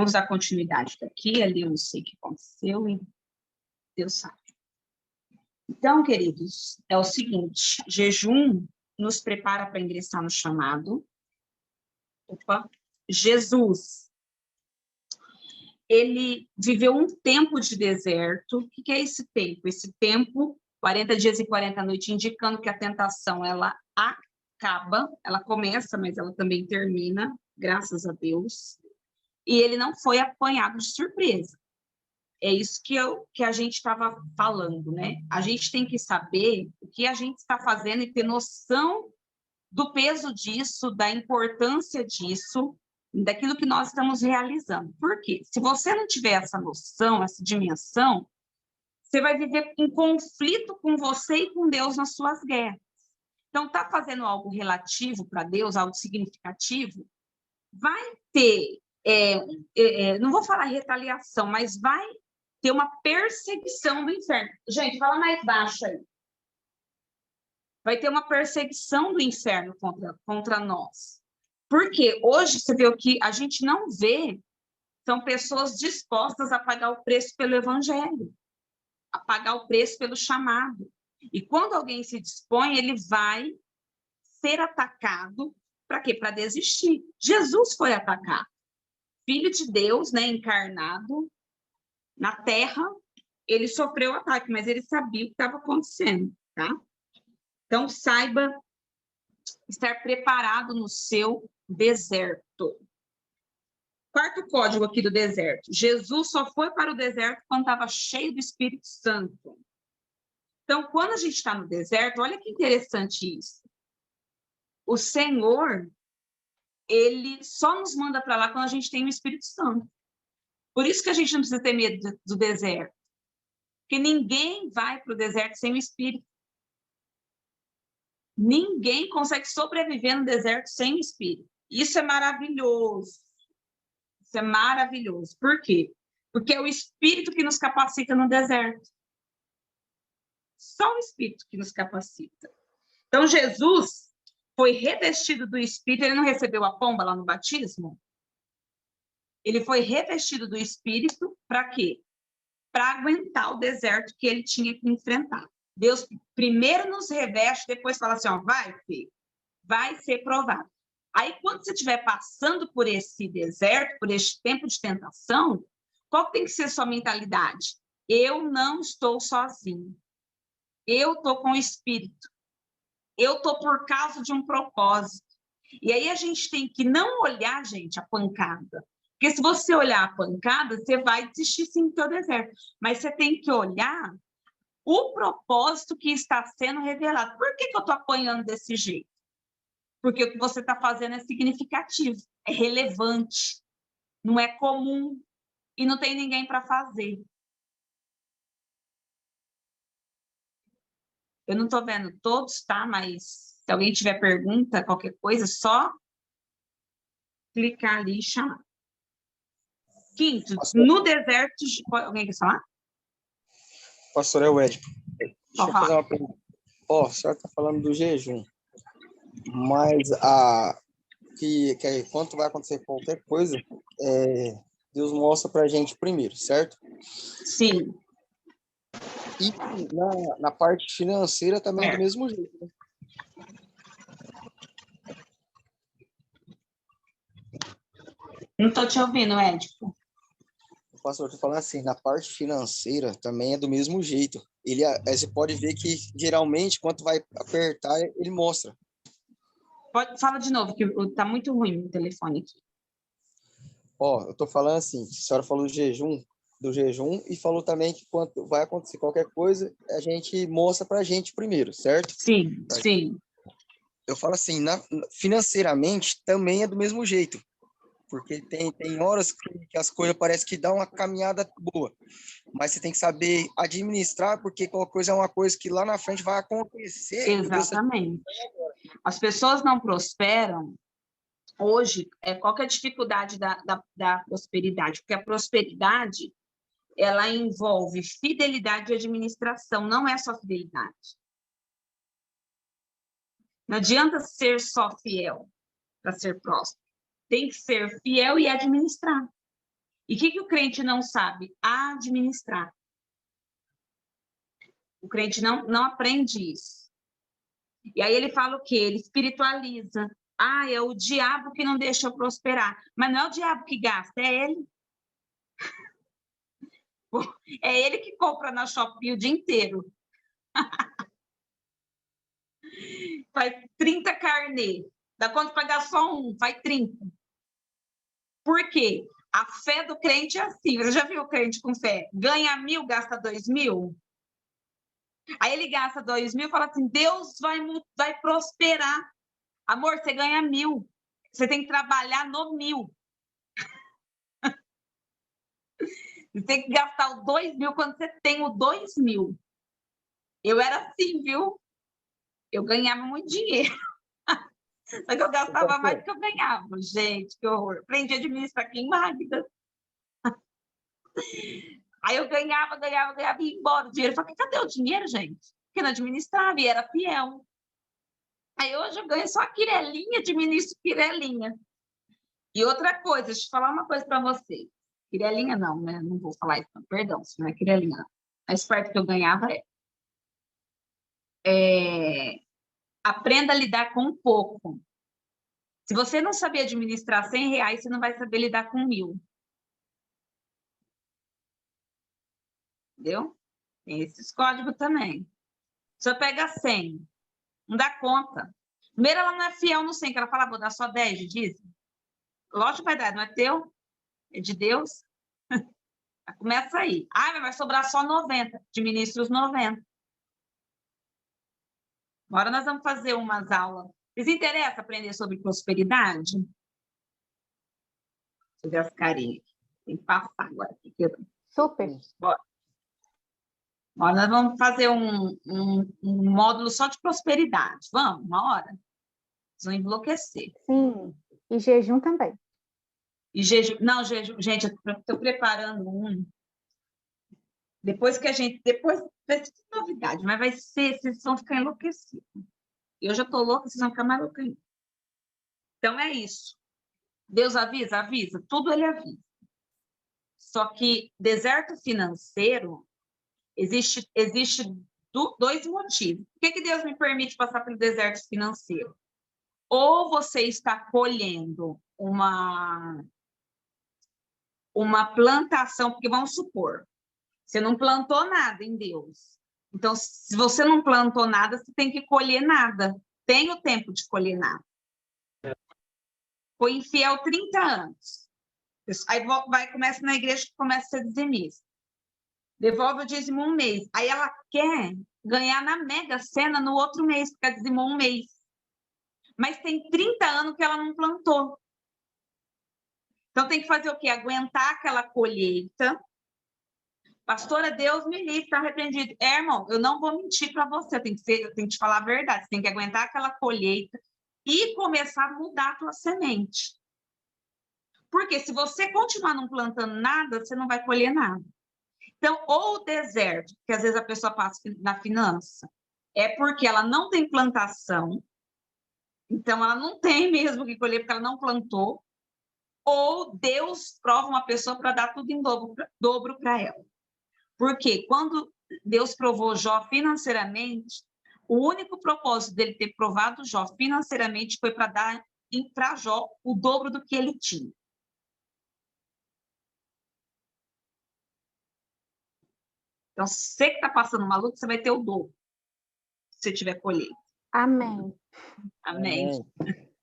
Vamos dar continuidade daqui, ali eu não sei o que aconteceu e Deus sabe. Então, queridos, é o seguinte, jejum nos prepara para ingressar no chamado. Opa, Jesus, ele viveu um tempo de deserto. O que é esse tempo? Esse tempo, 40 dias e 40 noites, indicando que a tentação, ela acaba, ela começa, mas ela também termina, graças a Deus. E ele não foi apanhado de surpresa. É isso que a gente estava falando, né? A gente tem que saber o que a gente está fazendo e ter noção do peso disso, da importância disso, daquilo que nós estamos realizando. Por quê? Se você não tiver essa noção, essa dimensão, você vai viver em conflito com você e com Deus nas suas guerras. Então, tá fazendo algo relativo para Deus, algo significativo, vai ter, não vou falar retaliação, mas vai ter uma perseguição do inferno. Gente, fala mais baixo aí. Vai ter uma perseguição do inferno contra nós. Porque hoje, você vê o que a gente não vê, são pessoas dispostas a pagar o preço pelo evangelho, a pagar o preço pelo chamado. E quando alguém se dispõe, ele vai ser atacado. Para quê? Para desistir. Jesus foi atacado. Filho de Deus, né, encarnado na terra, ele sofreu ataque, mas ele sabia o que estava acontecendo, tá? Então, saiba estar preparado no seu deserto. Quarto código aqui do deserto. Jesus só foi para o deserto quando estava cheio do Espírito Santo. Então, quando a gente está no deserto, olha que interessante isso. O Senhor, ele só nos manda para lá quando a gente tem o Espírito Santo. Por isso que a gente não precisa ter medo do deserto. Porque ninguém vai para o deserto sem o Espírito. Ninguém consegue sobreviver no deserto sem o Espírito. Isso é maravilhoso. Isso é maravilhoso. Por quê? Porque é o Espírito que nos capacita no deserto. Só o Espírito que nos capacita. Então, Jesus foi revestido do Espírito. Ele não recebeu a pomba lá no batismo? Ele foi revestido do Espírito para quê? Para aguentar o deserto que ele tinha que enfrentar. Deus primeiro nos reveste, depois fala assim, ó, vai, filho, vai ser provado. Aí, quando você estiver passando por esse deserto, por este tempo de tentação, qual tem que ser a sua mentalidade? Eu não estou sozinho. Eu estou com o Espírito. Eu estou por causa de um propósito. E aí a gente tem que não olhar, gente, a pancada. Porque se você olhar a pancada, você vai desistir sim do teu deserto. Mas você tem que olhar o propósito que está sendo revelado. Por que eu estou apanhando desse jeito? Porque o que você está fazendo é significativo, é relevante, não é comum e não tem ninguém para fazer. Eu não estou vendo todos, tá? Mas se alguém tiver pergunta, qualquer coisa, só clicar ali e chamar. Quinto, no deserto... Alguém quer falar? Pastor, é o Édipo. Deixa eu fazer falar. uma pergunta. Ó, a senhora está falando do jejum, mas que quando vai acontecer qualquer coisa, Deus mostra para a gente primeiro, certo? Sim. E na parte financeira também é do mesmo jeito, né? Não estou te ouvindo, Édipo. Pastor, estou falando assim, na parte financeira também é do mesmo jeito. Você pode ver que, geralmente, quando vai apertar, ele mostra. Fala de novo, que está muito ruim o telefone aqui. Ó, eu estou falando assim, a senhora falou do jejum, e falou também que quando vai acontecer qualquer coisa, a gente mostra para a gente primeiro, certo? Sim, sim. Eu falo assim, financeiramente também é do mesmo jeito. Porque tem horas que as coisas parecem que dão uma caminhada boa, mas você tem que saber administrar, porque qualquer coisa é uma coisa que lá na frente vai acontecer. Exatamente. As pessoas não prosperam hoje. Qual que é a dificuldade da prosperidade? Porque a prosperidade, ela envolve fidelidade e administração, não é só fidelidade. Não adianta ser só fiel para ser próspero. Tem que ser fiel e administrar. E o que o crente não sabe? Administrar. O crente não aprende isso. E aí ele fala o quê? Ele espiritualiza. Ah, é o diabo que não deixa eu prosperar. Mas não é o diabo que gasta, é ele. É ele que compra na Shopee o dia inteiro. Faz 30 carnê. Dá quanto pagar só um? Faz 30. Por quê? A fé do crente é assim. Você já viu o crente com fé? Ganha 1.000, gasta 2.000? Aí ele gasta 2.000 e fala assim, Deus vai prosperar. Amor, você ganha 1.000. Você tem que trabalhar no 1.000. Você tem que gastar o 2.000 quando você tem o 2.000. Eu era assim, viu? Eu ganhava muito dinheiro. Só que eu gastava mais do que eu ganhava. Gente, que horror. Aprendi a administrar aqui em Magda. Aí eu ganhava e ia embora o dinheiro. Eu falei, cadê o dinheiro, gente? Porque não administrava e era fiel. Aí hoje eu ganho só a quirelinha, administro quirelinha. E outra coisa, deixa eu falar uma coisa para vocês. Quirelinha não, né? Não vou falar isso, não. Perdão, se não é quirelinha, não. Mais perto que eu ganhava aprenda a lidar com pouco. Se você não saber administrar R$100, você não vai saber lidar com 1.000. Entendeu? Tem esses códigos também. Se eu pega 100, não dá conta. Primeiro, ela não é fiel no 100, que ela fala, vou dar só 10 de dízimo. Lógico que vai dar, não é teu, é de Deus. Começa aí. Ah, mas vai sobrar só 90. Administra os 90. Agora nós vamos fazer umas aulas. Vocês interessam aprender sobre prosperidade? Deixa eu ver as carinhas. Tem que passar agora. Super. Bora. Agora nós vamos fazer um módulo só de prosperidade. Vamos? Uma hora? Vocês vão enlouquecer. Sim. E jejum também. E jejum. Não, jejum. Gente, eu estou preparando um. Depois vai ser novidade, mas vai ser, vocês vão ficar enlouquecidos. Eu já estou louca, vocês vão ficar mais loucos ainda. Então é isso. Deus avisa? Avisa. Tudo ele avisa. Só que deserto financeiro, existe dois motivos. Por que Deus me permite passar pelo deserto financeiro? Ou você está colhendo uma plantação, porque vamos supor, você não plantou nada em Deus. Então, se você não plantou nada, você tem que colher nada. Tem o tempo de colher nada. Foi infiel 30 anos. Aí começa na igreja, começa a ser dizimista. Devolve o dízimo um mês. Aí ela quer ganhar na Mega Sena no outro mês, porque ela dizimou um mês. Mas tem 30 anos que ela não plantou. Então tem que fazer o quê? Aguentar aquela colheita. Pastora, Deus me livre, está arrependido. Irmão, eu não vou mentir para você, eu tenho que te falar a verdade. Você tem que aguentar aquela colheita e começar a mudar a tua semente. Porque se você continuar não plantando nada, você não vai colher nada. Então, ou o deserto, que às vezes a pessoa passa na finança, é porque ela não tem plantação, então ela não tem mesmo que colher porque ela não plantou, ou Deus prova uma pessoa para dar tudo em dobro para ela. Porque quando Deus provou Jó financeiramente, o único propósito dele ter provado Jó financeiramente foi para dar para Jó o dobro do que ele tinha. Então, se você que está passando uma luta, você vai ter o dobro, se você tiver colheita. Amém. Amém.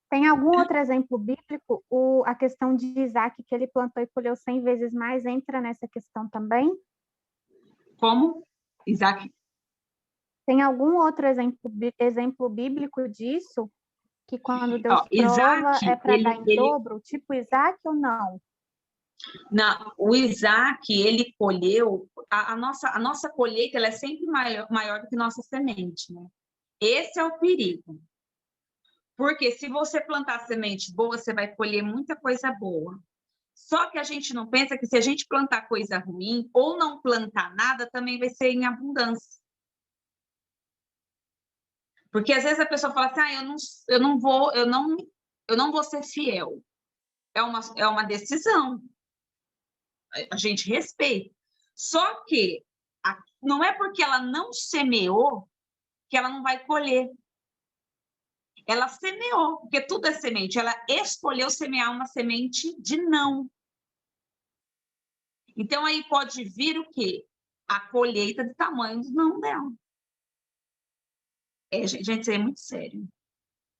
Tem algum outro exemplo bíblico? A questão de Isaac, que ele plantou e colheu 100 vezes mais, entra nessa questão também? Como? Isaac? Tem algum outro exemplo bíblico disso? Que quando Deus prova Isaac, é para dar em dobro? Tipo Isaac ou não? Não, o Isaac, ele colheu, a nossa colheita ela é sempre maior do que nossa semente, né? Esse é o perigo. Porque se você plantar semente boa, você vai colher muita coisa boa. Só que a gente não pensa que se a gente plantar coisa ruim ou não plantar nada, também vai ser em abundância. Porque às vezes a pessoa fala assim, eu não vou ser fiel. É uma decisão. a gente respeita. Só que não é porque ela não semeou que ela não vai colher. Ela semeou, porque tudo é semente. Ela escolheu semear uma semente de não. Então, aí pode vir o quê? A colheita do tamanho do não dela. Gente, isso é muito sério.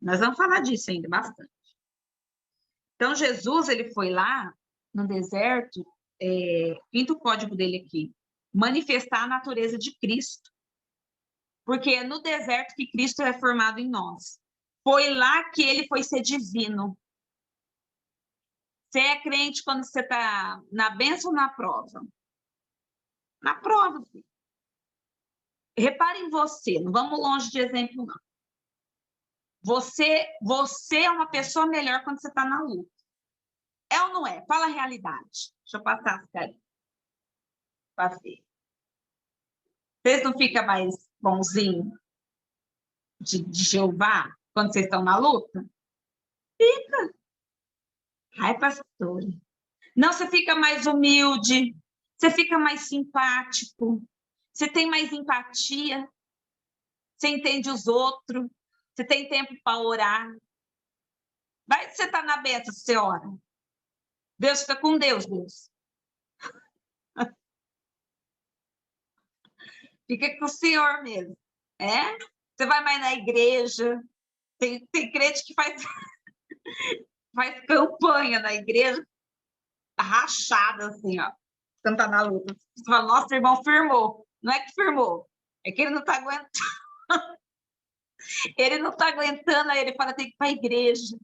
Nós vamos falar disso ainda bastante. Então, Jesus, ele foi lá no deserto, quinto código dele aqui, manifestar a natureza de Cristo. Porque é no deserto que Cristo é formado em nós. Foi lá que ele foi ser divino. Você é crente quando você está na bênção ou na prova? Na prova, filho. Repare em você, não vamos longe de exemplo, não. Você é uma pessoa melhor quando você está na luta. É ou não é? Fala a realidade. Deixa eu passar as carinhas. Para ver. Vocês não ficam mais bonzinhos de Jeová quando vocês estão na luta? Fica. Ai, pastor. Não, você fica mais humilde, você fica mais simpático, você tem mais empatia, você entende os outros, você tem tempo para orar. Vai que você está na bênção, você ora. Deus fica com Deus. Fica com o Senhor mesmo. Você vai mais na igreja. Tem crente que faz campanha na igreja, rachada, assim, ó. Quando tá na luta. Você fala, nossa, irmão firmou. Não é que firmou, é que ele não está aguentando. Ele não está aguentando, aí ele fala, tem que ir para a igreja.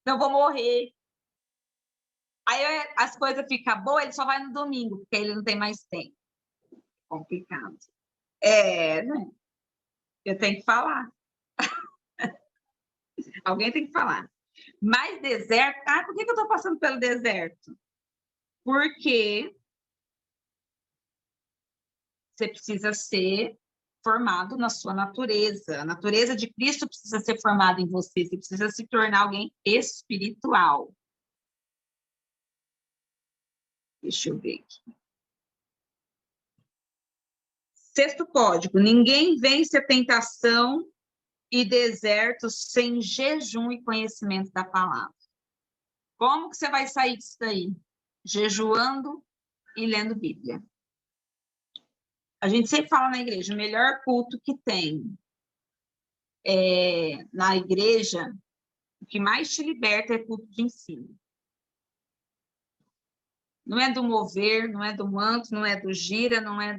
Não vou morrer. Aí as coisas ficam boas, ele só vai no domingo, porque ele não tem mais tempo. Complicado. Né? Eu tenho que falar. Alguém tem que falar. Mas deserto... por que eu estou passando pelo deserto? Porque você precisa ser formado na sua natureza. A natureza de Cristo precisa ser formada em você. Você precisa se tornar alguém espiritual. Deixa eu ver aqui. Sexto código. Ninguém vence a tentação e deserto sem jejum e conhecimento da palavra. Como que você vai sair disso daí? Jejuando e lendo Bíblia. A gente sempre fala na igreja, o melhor culto que tem na igreja, o que mais te liberta é culto de ensino. Não é do mover, não é do manto, não é do gira, não é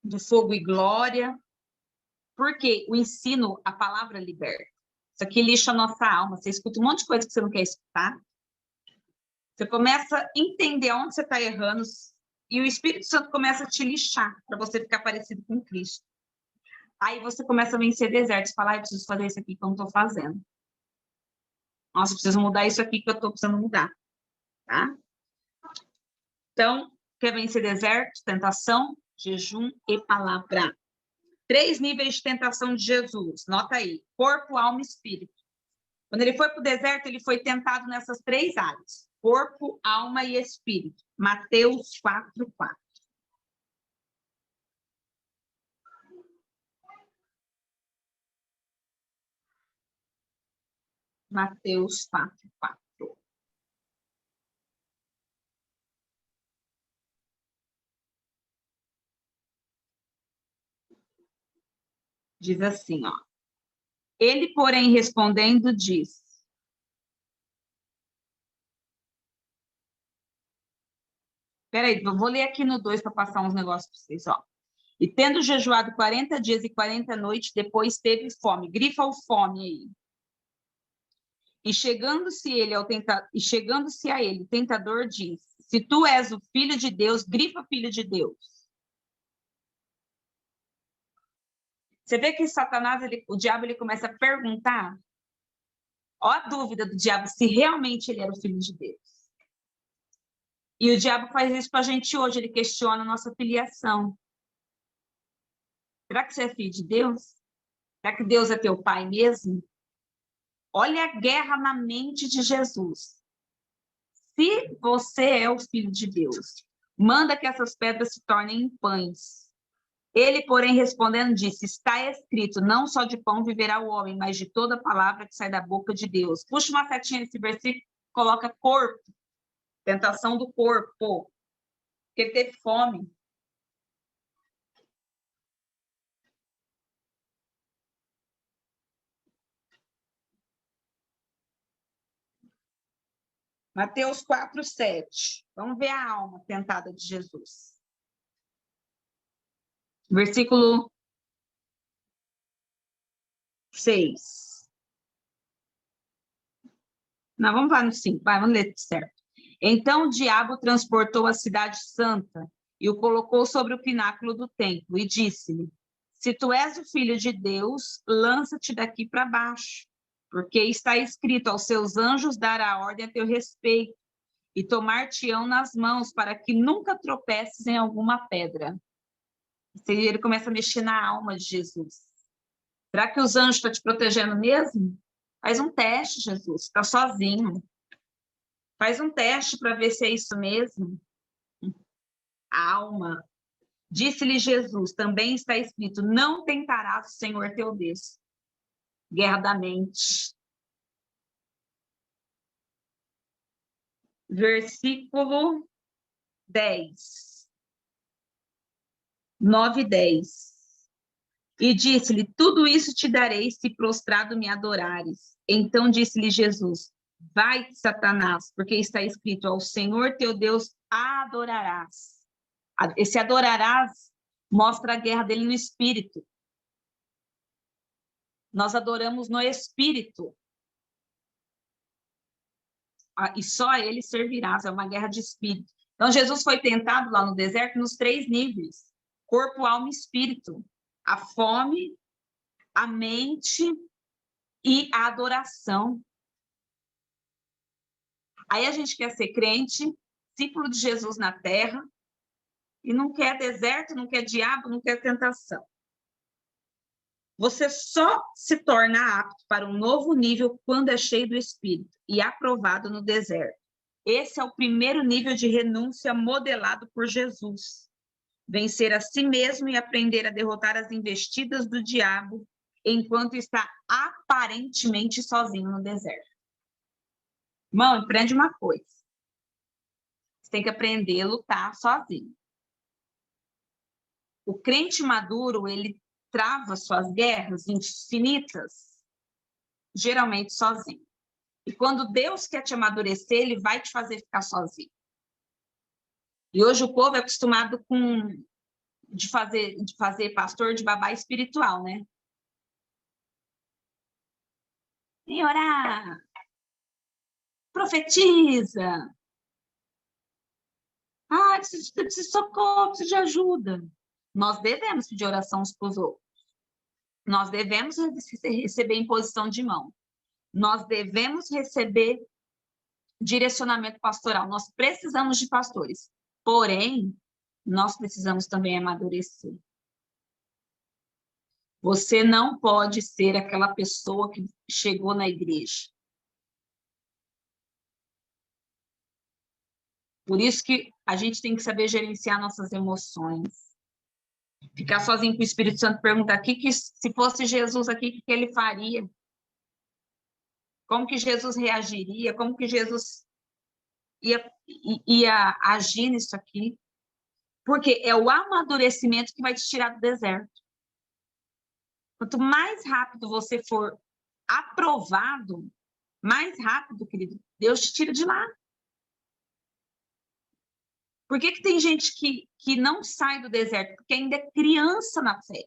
do fogo e glória. Porque o ensino, a palavra liberta. Isso aqui lixa a nossa alma. Você escuta um monte de coisa que você não quer escutar. Você começa a entender onde você está errando e o Espírito Santo começa a te lixar para você ficar parecido com Cristo. Aí você começa a vencer desertos, falar, eu preciso fazer isso aqui que eu não estou fazendo. Nossa, eu preciso mudar isso aqui que eu estou precisando mudar. Tá? Então, quer vencer deserto, tentação, jejum e palavra. 3 níveis de tentação de Jesus. Nota aí, corpo, alma e espírito. Quando ele foi para o deserto, ele foi tentado nessas 3 áreas. Corpo, alma e espírito. Mateus 4:4. Mateus 4:4. Diz assim, ó. Ele, porém, respondendo, diz: Peraí, eu vou ler aqui no 2 para passar uns negócios para vocês, ó. E tendo jejuado 40 dias e 40 noites, depois teve fome. Grifa o fome aí. E chegando-se a ele, o tentador diz: se tu és o filho de Deus, grifa filho de Deus. Você vê que Satanás, o diabo, ele começa a perguntar. Ó a dúvida do diabo se realmente ele era o filho de Deus. E o diabo faz isso com a gente hoje, ele questiona a nossa filiação. Será que você é filho de Deus? Será que Deus é teu pai mesmo? Olha a guerra na mente de Jesus. se você é o Filho de Deus, manda que essas pedras se tornem em pães. Ele, porém, respondendo, disse, está escrito, não só de pão viverá o homem, mas de toda palavra que sai da boca de Deus. Puxa uma setinha nesse versículo, coloca corpo, tentação do corpo, porque ele teve fome. Mateus 4:7. Vamos ver a alma tentada de Jesus. Versículo 6. Não, vamos lá no 5. Vai, vamos ler certo. Então o diabo transportou a cidade santa e o colocou sobre o pináculo do templo e disse-lhe, se tu és o filho de Deus, lança-te daqui para baixo, porque está escrito, aos seus anjos dará ordem a teu respeito e tomar-te-ão nas mãos para que nunca tropeces em alguma pedra. Ele começa a mexer na alma de Jesus. Será que os anjos estão te protegendo mesmo? Faz um teste, Jesus. Está sozinho. Faz um teste para ver se é isso mesmo. A alma. Disse-lhe Jesus, também está escrito, não tentarás o Senhor teu Deus. Guerra da mente. Versículo 10. 9 e 10. E disse-lhe, tudo isso te darei se prostrado me adorares. Então disse-lhe Jesus, vai, Satanás, porque está escrito, ao Senhor teu Deus adorarás. Esse adorarás mostra a guerra dele no espírito. Nós adoramos no espírito. E só a ele servirás, é uma guerra de espírito. Então, Jesus foi tentado lá no deserto nos 3 níveis. Corpo, alma e espírito. A fome, a mente e a adoração. Aí a gente quer ser crente, discípulo de Jesus na terra, e não quer deserto, não quer diabo, não quer tentação. Você só se torna apto para um novo nível quando é cheio do Espírito e aprovado no deserto. Esse é o primeiro nível de renúncia modelado por Jesus. Vencer a si mesmo e aprender a derrotar as investidas do diabo enquanto está aparentemente sozinho no deserto. Irmão, aprende uma coisa. Você tem que aprender a lutar sozinho. O crente maduro, ele trava suas guerras infinitas, geralmente sozinho. E quando Deus quer te amadurecer, ele vai te fazer ficar sozinho. E hoje o povo é acostumado de fazer pastor de babá espiritual, né? E orar, profetiza. Preciso de socorro, preciso de ajuda. Nós devemos pedir oração uns para os outros. Nós devemos receber imposição de mão. Nós devemos receber direcionamento pastoral. Nós precisamos de pastores. Porém, nós precisamos também amadurecer. Você não pode ser aquela pessoa que chegou na igreja. Por isso que a gente tem que saber gerenciar nossas emoções. Ficar sozinho com o Espírito Santo, perguntar se fosse Jesus aqui, o que ele faria? Como que Jesus reagiria? Como que Jesus ia agir nisso aqui? Porque é o amadurecimento que vai te tirar do deserto. Quanto mais rápido você for aprovado, mais rápido, querido, Deus te tira de lá. Por que tem gente que não sai do deserto? Porque ainda é criança na fé.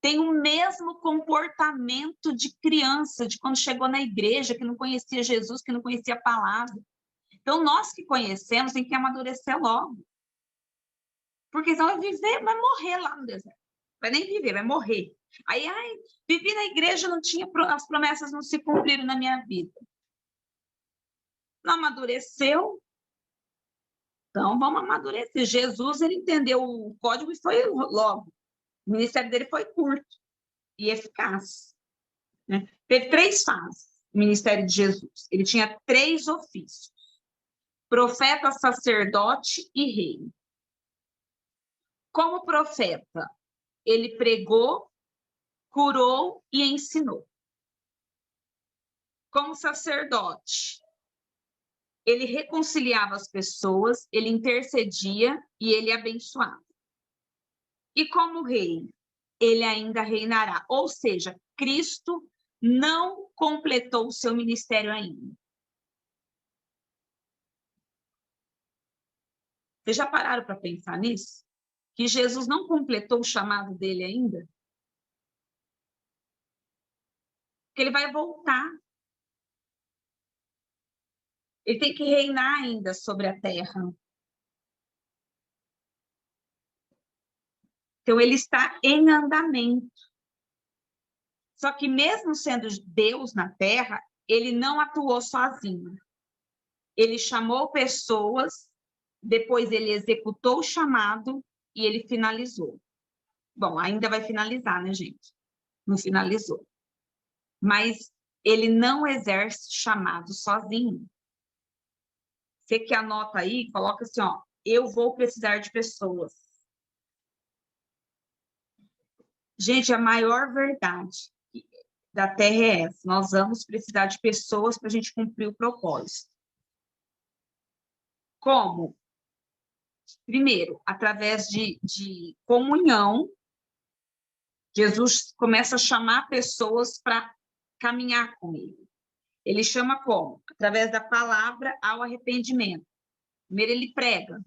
Tem o mesmo comportamento de criança, de quando chegou na igreja, que não conhecia Jesus, que não conhecia a palavra. Então, nós que conhecemos, tem que amadurecer logo. Porque senão vai morrer lá no deserto. Vai nem viver, vai morrer. Aí, vivi na igreja, as promessas não se cumpriram na minha vida. Não amadureceu? Então, vamos amadurecer. Jesus, ele entendeu o código e foi logo. O ministério dele foi curto e eficaz. Né? Teve 3 fases, o ministério de Jesus. Ele tinha 3 ofícios. profeta, sacerdote e rei. Como profeta, ele pregou, curou e ensinou. Como sacerdote, ele reconciliava as pessoas, ele intercedia e ele abençoava. E como rei, ele ainda reinará. Ou seja, Cristo não completou o seu ministério ainda. Vocês já pararam para pensar nisso? Que Jesus não completou o chamado dele ainda? Porque ele vai voltar. Ele tem que reinar ainda sobre a terra. Então, ele está em andamento. Só que mesmo sendo Deus na terra, ele não atuou sozinho. Ele chamou pessoas, depois ele executou o chamado e ele finalizou. Bom, ainda vai finalizar, né, gente? Não finalizou. Mas ele não exerce chamado sozinho. Você que anota aí, coloca assim, ó, eu vou precisar de pessoas. Gente, a maior verdade da Terra é essa. Nós vamos precisar de pessoas para a gente cumprir o propósito. Como? Primeiro, através de comunhão, Jesus começa a chamar pessoas para caminhar com ele. Ele chama como? Através da palavra ao arrependimento. Primeiro ele prega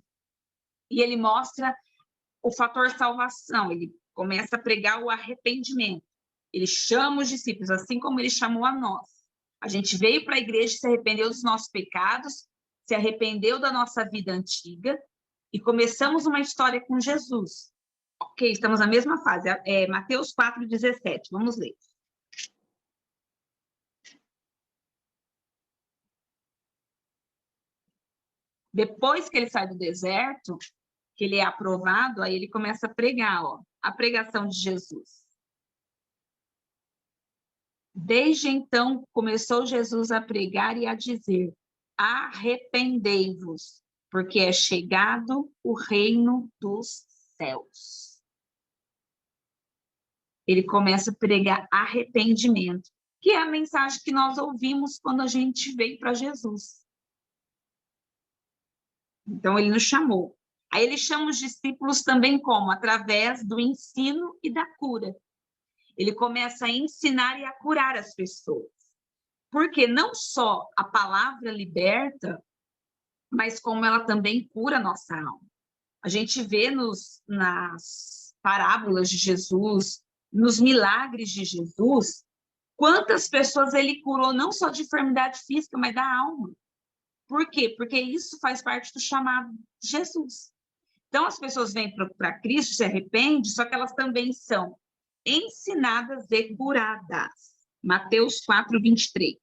e ele mostra o fator salvação. Ele começa a pregar o arrependimento. Ele chama os discípulos, assim como ele chamou a nós. A gente veio para a igreja, se arrependeu dos nossos pecados, se arrependeu da nossa vida antiga e começamos uma história com Jesus. Ok, estamos na mesma fase. Mateus 4:17. Vamos ler. Depois que ele sai do deserto, que ele é aprovado, aí ele começa a pregar, ó, a pregação de Jesus. Desde então, começou Jesus a pregar e a dizer: arrependei-vos, porque é chegado o reino dos céus. Ele começa a pregar arrependimento, que é a mensagem que nós ouvimos quando a gente veio para Jesus. Então, ele nos chamou. Aí ele chama os discípulos também como? Através do ensino e da cura. Ele começa a ensinar e a curar as pessoas. Porque não só a palavra liberta, mas como ela também cura a nossa alma. A gente vê nas parábolas de Jesus, nos milagres de Jesus, quantas pessoas ele curou, não só de enfermidade física, mas da alma. Por quê? Porque isso faz parte do chamado de Jesus. Então, as pessoas vêm para Cristo, se arrependem, só que elas também são ensinadas e curadas. Mateus 4:23.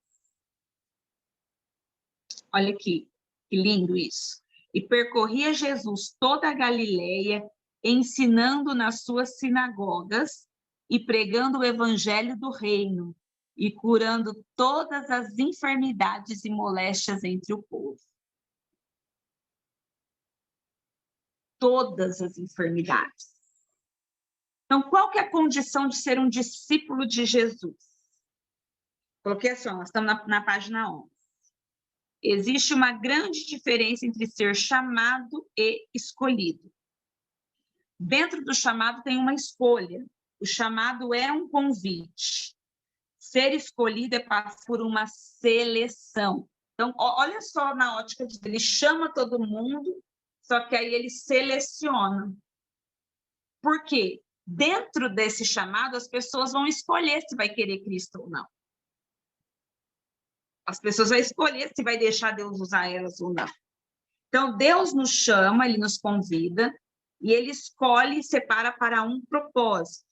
Olha aqui, que lindo isso. E percorria Jesus toda a Galileia, ensinando nas suas sinagogas e pregando o evangelho do reino e curando todas as enfermidades e moléstias entre o povo. Todas as enfermidades. Então, qual que é a condição de ser um discípulo de Jesus? Coloquei assim, ó, nós estamos na página 11. Existe uma grande diferença entre ser chamado e escolhido. Dentro do chamado tem uma escolha. O chamado é um convite. Ser escolhido é passar por uma seleção. Então, olha só na ótica de ele chama todo mundo, só que aí ele seleciona. Por quê? Dentro desse chamado, as pessoas vão escolher se vai querer Cristo ou não. As pessoas vão escolher se vai deixar Deus usar elas ou não. Então, Deus nos chama, ele nos convida, e ele escolhe e separa para um propósito.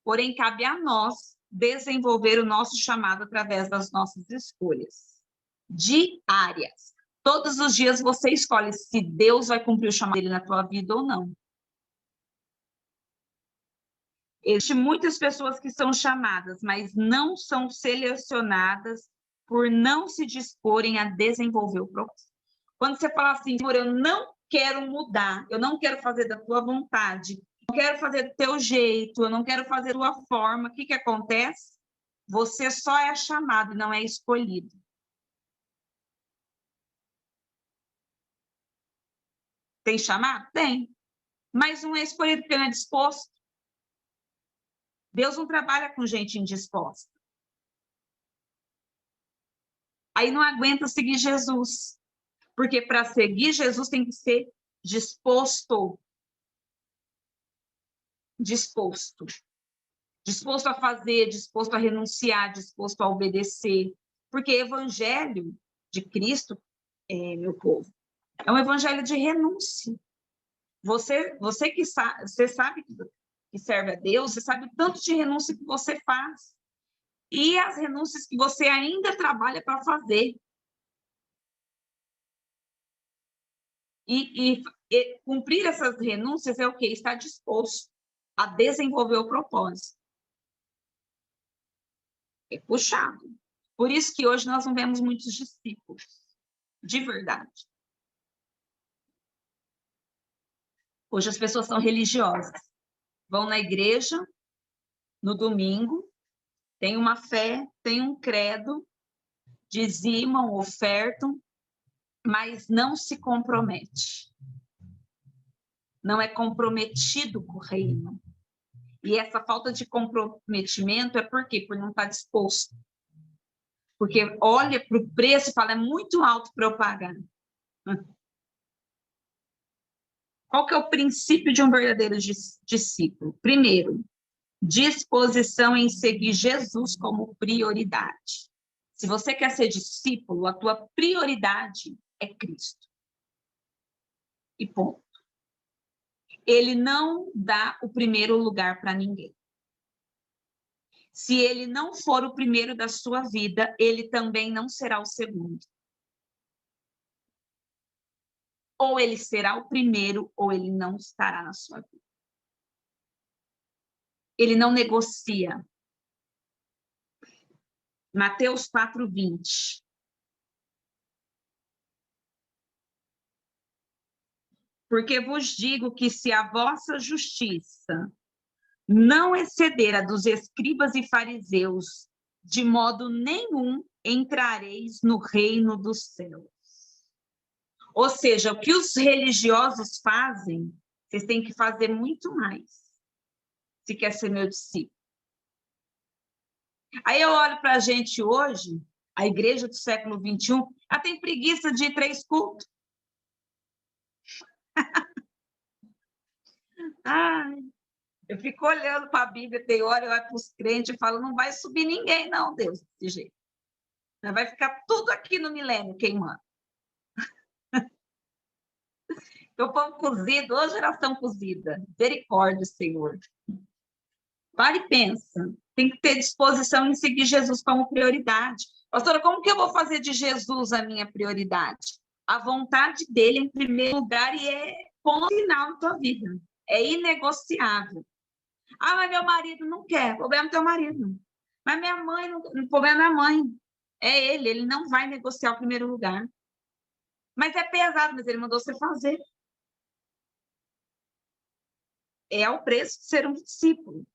Porém, cabe a nós desenvolver o nosso chamado através das nossas escolhas diárias. Todos os dias você escolhe se Deus vai cumprir o chamado dele na tua vida ou não. Existem muitas pessoas que são chamadas, mas não são selecionadas por não se disporem a desenvolver o propósito. Quando você fala assim, Senhor, eu não quero mudar, eu não quero fazer da tua vontade, eu não quero fazer do teu jeito, eu não quero fazer da tua forma, o que que acontece? Você só é chamado, não é escolhido. Tem chamado? Tem. Mas não é escolhido porque não é disposto. Deus não trabalha com gente indisposta. Aí não aguenta seguir Jesus. Porque para seguir Jesus tem que ser disposto. Disposto. Disposto a fazer, disposto a renunciar, disposto a obedecer. Porque evangelho de Cristo, meu povo, é um evangelho de renúncia. Você que sabe, você sabe que serve a Deus, você sabe o tanto de renúncia que você faz. E as renúncias que você ainda trabalha para fazer. E cumprir essas renúncias é o quê? Estar disposto a desenvolver o propósito. É puxado. Por isso que hoje nós não vemos muitos discípulos, de verdade. Hoje as pessoas são religiosas. Vão na igreja, no domingo, têm uma fé, têm um credo, dizimam, ofertam, mas não se compromete. Não é comprometido com o reino. E essa falta de comprometimento é por quê? Por não estar disposto. Porque olha para o preço e fala, é muito alto para eu pagar. Qual que é o princípio de um verdadeiro discípulo? Primeiro, disposição em seguir Jesus como prioridade. Se você quer ser discípulo, a tua prioridade é Cristo. E ponto. Ele não dá o primeiro lugar para ninguém. Se ele não for o primeiro da sua vida, ele também não será o segundo. Ou ele será o primeiro, ou ele não estará na sua vida. Ele não negocia. Mateus 4:20. Porque vos digo que se a vossa justiça não exceder a dos escribas e fariseus, de modo nenhum entrareis no reino dos céus. Ou seja, o que os religiosos fazem, vocês têm que fazer muito mais, se quer ser meu discípulo. Aí eu olho para a gente hoje, a igreja do século XXI, ela tem preguiça de ir 3 cultos. Ai, eu fico olhando para a Bíblia, tem hora eu olho para os crentes e falo, não vai subir ninguém não, Deus, desse jeito. Vai ficar tudo aqui no milênio queimando. O povo cozido, ô geração cozida, misericórdia, Senhor. Para e pensa, tem que ter disposição em seguir Jesus como prioridade. Pastora, como que eu vou fazer de Jesus a minha prioridade? A vontade dele em primeiro lugar e é ponto final na tua vida. É inegociável. Ah, mas meu marido não quer. O problema é teu marido. Mas minha mãe, não... o problema é a mãe. É ele não vai negociar o primeiro lugar. Mas é pesado, mas ele mandou você fazer. É o preço de ser um discípulo.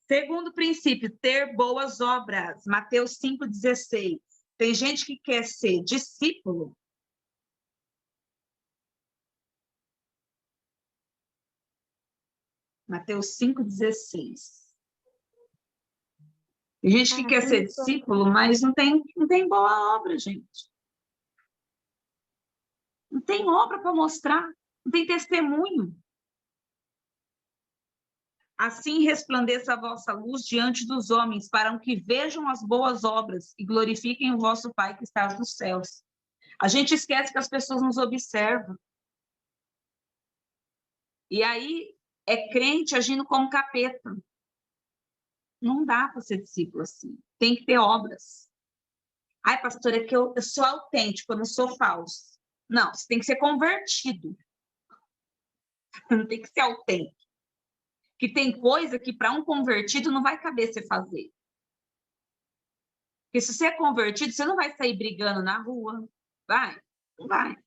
Segundo princípio, ter boas obras. Mateus 5,16. Tem gente que quer ser discípulo. Mateus 5,16. Tem gente que quer ser discípulo, mas não tem boa obra, gente. Não tem obra para mostrar. Não tem testemunho. Assim resplandeça a vossa luz diante dos homens, para que vejam as boas obras e glorifiquem o vosso Pai que está nos céus. A gente esquece que as pessoas nos observam. E aí é crente agindo como capeta. Não dá para ser discípulo assim. Tem que ter obras. Ai, pastora, é que eu sou autêntico, eu não sou falso. Não, você tem que ser convertido. Não tem que ser autêntico. Que tem coisa que para um convertido não vai caber você fazer. Porque se você é convertido, você não vai sair brigando na rua. Vai? Não vai.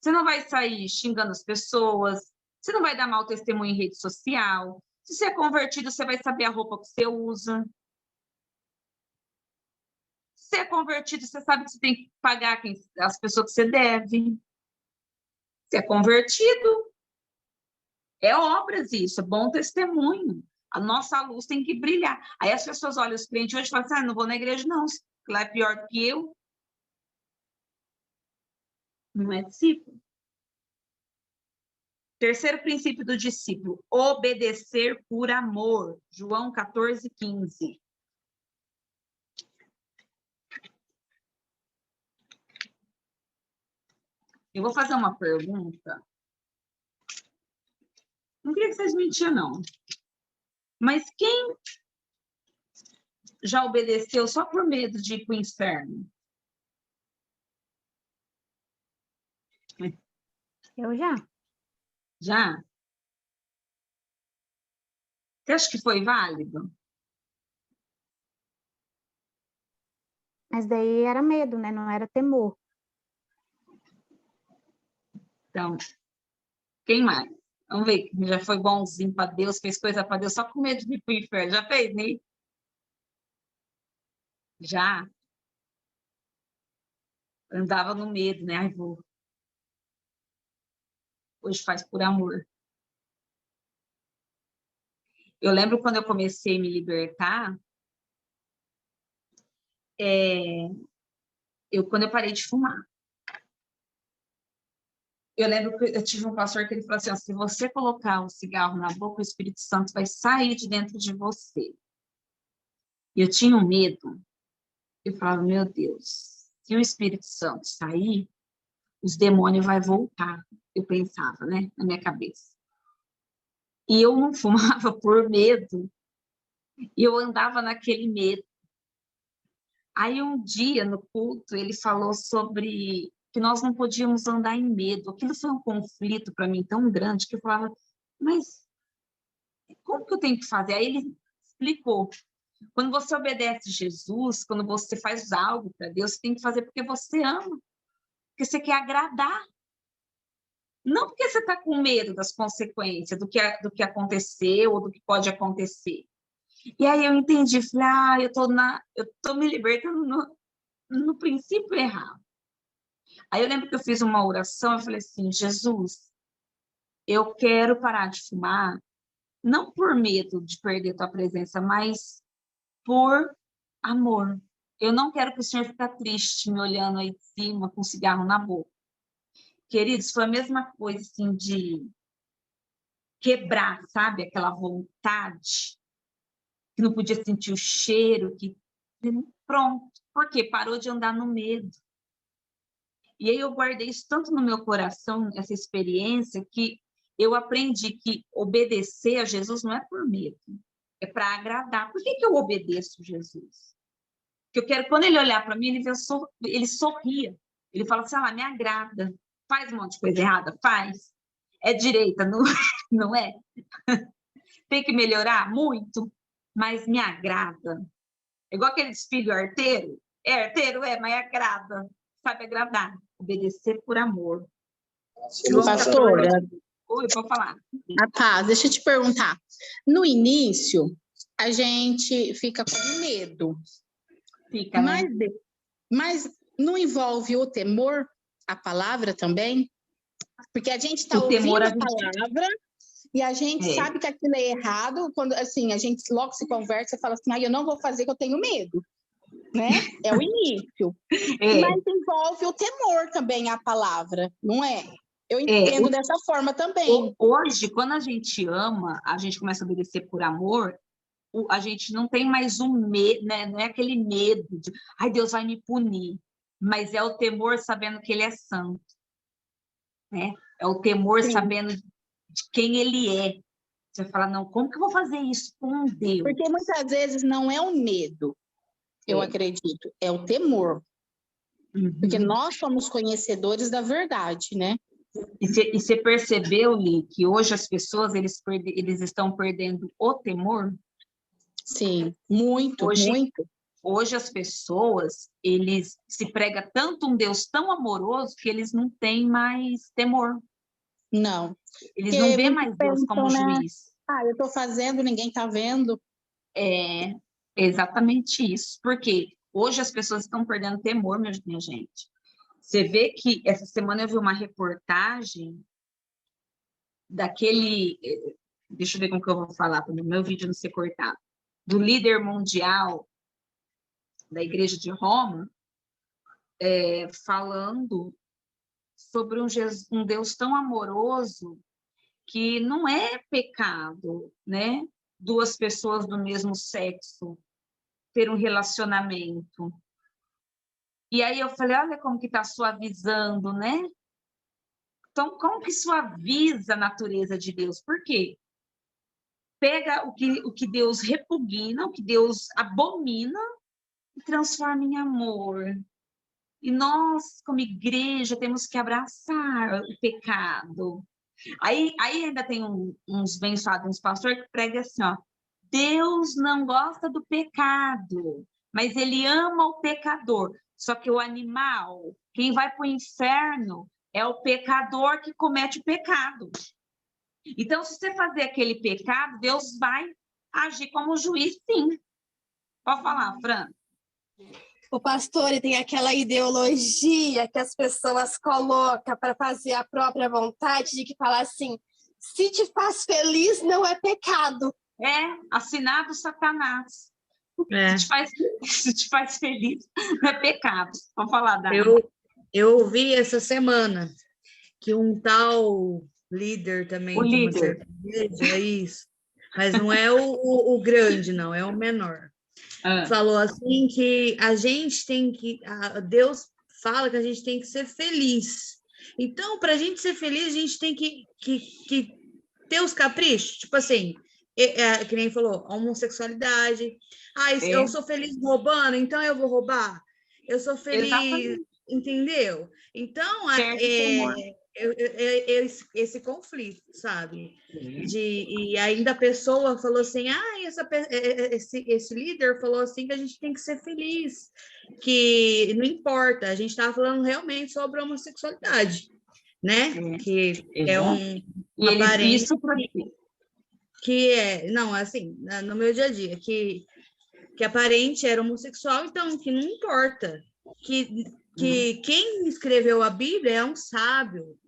Você não vai sair xingando as pessoas, você não vai dar mau testemunho em rede social. Se você é convertido, você vai saber a roupa que você usa. Se você é convertido, você sabe que você tem que pagar as pessoas que você deve. Se é convertido, é obras isso, é bom testemunho. A nossa luz tem que brilhar. Aí as pessoas olham os crentes hoje e falam assim, não vou na igreja não, lá é pior do que eu. Não é discípulo. Terceiro princípio do discípulo, obedecer por amor. João 14:15. Eu vou fazer uma pergunta. Não queria que vocês mentiam, não. Mas quem já obedeceu só por medo de ir para o inferno? Eu já. Já? Você acha que foi válido? Mas daí era medo, né? Não era temor. Então, quem mais? Vamos ver, quem já foi bonzinho para Deus, fez coisa para Deus, só com medo de ir para o inferno. Já fez, né? Já? Andava no medo, né? Ai, vou. Hoje faz por amor. Eu lembro quando eu comecei a me libertar, quando eu parei de fumar. Eu lembro que eu tive um pastor que ele falou assim, ó, se você colocar o cigarro na boca, o Espírito Santo vai sair de dentro de você. E eu tinha um medo. Eu falava, meu Deus, se o Espírito Santo sair, os demônios vão voltar. Eu pensava, né, na minha cabeça. E eu não fumava por medo. E eu andava naquele medo. Aí um dia, no culto, ele falou sobre que nós não podíamos andar em medo. Aquilo foi um conflito para mim tão grande que eu falava, mas como que eu tenho que fazer? Aí ele explicou. Quando você obedece Jesus, quando você faz algo para Deus, você tem que fazer porque você ama, porque você quer agradar. Não porque você está com medo das consequências, do que aconteceu ou do que pode acontecer. E aí eu entendi, falei, eu tô me libertando no princípio errado. Aí eu lembro que eu fiz uma oração, eu falei assim, Jesus, eu quero parar de fumar, não por medo de perder tua presença, mas por amor. Eu não quero que o Senhor fique triste me olhando aí de cima com cigarro na boca. Queridos, foi a mesma coisa, assim, de quebrar, sabe? Aquela vontade, que não podia sentir o cheiro, que pronto. Por quê? Parou de andar no medo. E aí eu guardei isso tanto no meu coração, essa experiência, que eu aprendi que obedecer a Jesus não é por medo, é para agradar. Por que eu obedeço Jesus? Porque eu quero, quando ele olhar para mim, ele sorria. Ele fala assim, me agrada. Faz um monte de coisa errada? Faz. É direita, não, não é? Tem que melhorar muito, mas me agrada. É igual aquele filho arteiro. É arteiro, mas agrada. Sabe agradar. Obedecer por amor. Pastora, Oi, pode falar. a paz, deixa eu te perguntar. No início, a gente fica com medo. Fica, né? Mas não envolve o temor, a palavra também? Porque a gente está ouvindo a palavra e a gente sabe que aquilo é errado, quando assim, a gente logo se conversa e fala assim, eu não vou fazer que eu tenho medo. Né? É o início. Mas envolve o temor também a palavra, não é? Eu entendo dessa forma também. Hoje, quando a gente ama, a gente começa a obedecer por amor, a gente não tem mais um medo, né? Não é aquele medo de, ai, Deus vai me punir, mas é o temor sabendo que ele é santo, né? É o temor sabendo de quem ele é. Você fala, não, como que eu vou fazer isso com Deus? Porque muitas vezes não é o medo, eu acredito, é o temor. Porque nós somos conhecedores da verdade, né? E você percebeu, Li, que hoje as pessoas, eles estão perdendo o temor? Sim, muito, hoje, muito. Hoje as pessoas, eles se prega tanto um Deus tão amoroso que eles não têm mais temor. Não. Eles não veem mais Deus como juiz. Eu estou fazendo, ninguém está vendo. É exatamente isso. Porque hoje as pessoas estão perdendo temor, minha gente. Você vê que essa semana eu vi uma reportagem daquele... Deixa eu ver como que eu vou falar, para o meu vídeo não ser cortado. Do líder mundial da Igreja de Roma, falando sobre um Deus tão amoroso que não é pecado, né? Duas pessoas do mesmo sexo ter um relacionamento. E aí eu falei, olha como que está suavizando, né? Então, como que suaviza a natureza de Deus? Por quê? Pega o que Deus repugna, o que Deus abomina, e transforma em amor. E nós, como igreja, temos que abraçar o pecado. Aí ainda tem uns abençoados, uns pastores que pregam assim, ó, Deus não gosta do pecado, mas ele ama o pecador. Só que o animal, quem vai para o inferno, é o pecador que comete o pecado. Então, se você fazer aquele pecado, Deus vai agir como juiz, sim. Pode falar, Fran. O pastor tem aquela ideologia que as pessoas colocam para fazer a própria vontade, de que fala assim, se te faz feliz, não é pecado. Assinado Satanás. Se te faz feliz, não é pecado. Vamos falar, Dani. Eu ouvi essa semana que um tal líder também o de uma líder. certa igreja, é isso, mas não é o grande, não, é o menor. Falou assim que a gente tem que... Deus fala que a gente tem que ser feliz. Então, para a gente ser feliz, a gente tem que ter os caprichos. Tipo assim, que nem falou, homossexualidade. Eu sou feliz roubando, então eu vou roubar. Eu sou feliz... Exatamente. Entendeu? Então, esse conflito, sabe? E ainda a pessoa falou assim, esse líder falou assim que a gente tem que ser feliz, que não importa, a gente estava falando realmente sobre a homossexualidade, né? Que é uma aparência que não, assim, no meu dia a dia, que aparente era homossexual, então que não importa, que quem escreveu a Bíblia é um sábio.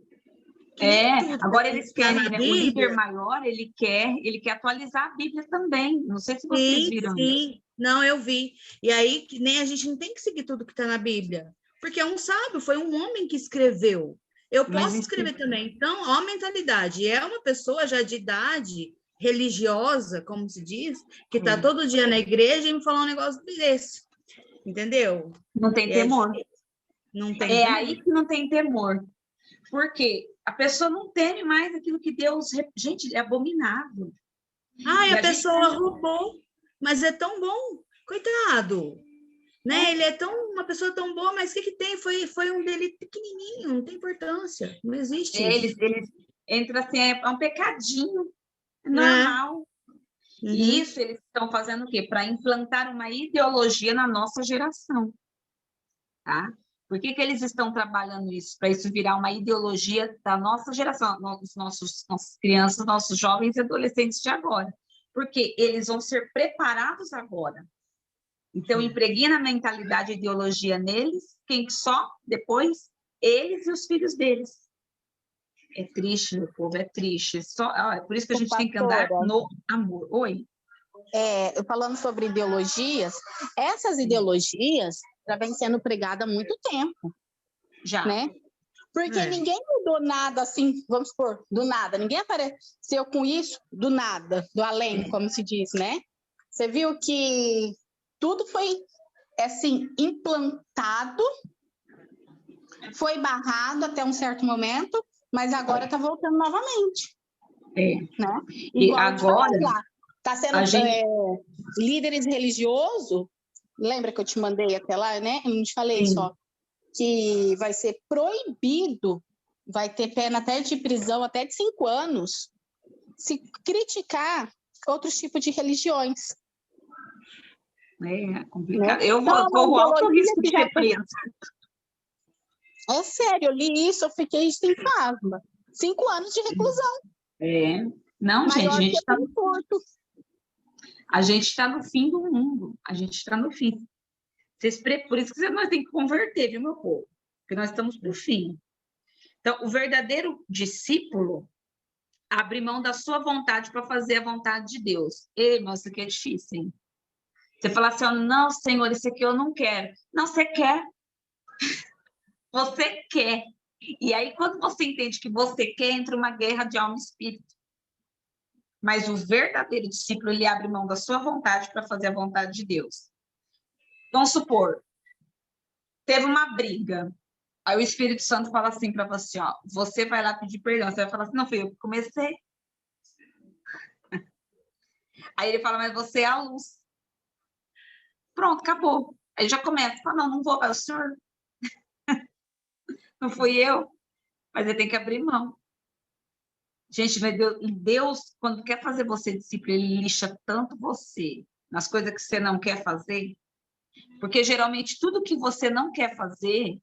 Agora eles querem, né? O líder maior, ele quer atualizar a Bíblia também. Não sei se vocês viram. Sim, não, eu vi. E aí, nem a gente não tem que seguir tudo que está na Bíblia, porque é um sábio, foi um homem que escreveu. Eu posso escrever também. Então, ó, a mentalidade. É uma pessoa já de idade religiosa, como se diz, que está todo dia na igreja e me falar um negócio desse. Entendeu? Não tem temor. Não tem temor. Aí que não tem temor. Porque a pessoa não teme mais aquilo que Deus... Gente, é abominável. A pessoa roubou, mas é tão bom. Coitado. Né? Ele é uma pessoa tão boa, mas o que tem? Foi um delito pequenininho, não tem importância. Não existe isso. Eles entram assim, é um pecadinho. Normal. E isso eles estão fazendo o quê? Para implantar uma ideologia na nossa geração. Tá? Por que eles estão trabalhando isso? Para isso virar uma ideologia da nossa geração, nossas crianças, nossos jovens e adolescentes de agora. Porque eles vão ser preparados agora. Então, impregna a mentalidade e ideologia neles, quem só depois? Eles e os filhos deles. É triste, meu povo, é triste. É por isso que a gente tem que andar no amor. Oi? Falando sobre ideologias, essas ideologias já vêm sendo pregadas há muito tempo. Já. Né? Porque ninguém mudou nada assim, vamos supor, do nada. Ninguém apareceu com isso do nada, do além, como se diz, né? Você viu que tudo foi, assim, implantado, foi barrado até um certo momento, mas agora está voltando novamente. Né? E agora... Está sendo líderes religiosos, lembra que eu te mandei até lá, né? Eu não te falei só, que vai ser proibido, vai ter pena até de prisão, até de 5 anos, se criticar outros tipos de religiões. É complicado. Né? Eu Então, corro alto risco de já ser presa. É sério, eu li isso, eu fiquei sem pasma. 5 anos de reclusão. É. Não, gente, Maior que o furto. a gente está no fim do mundo. A gente está no fim. Por isso que nós temos que converter, viu, meu povo? Porque nós estamos no fim. Então, o verdadeiro discípulo abre mão da sua vontade para fazer a vontade de Deus. Ei, irmão, isso aqui é difícil, hein? Você fala assim, não, Senhor, isso aqui eu não quero. Não, você quer. Você quer. E aí, quando você entende que você quer, entra uma guerra de alma e espírito. Mas o verdadeiro discípulo, ele abre mão da sua vontade para fazer a vontade de Deus. Vamos supor, teve uma briga. Aí o Espírito Santo fala assim para você, ó, você vai lá pedir perdão. Você vai falar assim, não, fui eu que comecei. Aí ele fala, mas você é a luz. Pronto, acabou. Aí já começa, fala, não vou, é o senhor. Não fui eu. Mas ele tem que abrir mão. Gente, Deus, quando quer fazer você discípulo, ele lixa tanto você nas coisas que você não quer fazer, porque geralmente tudo que você não quer fazer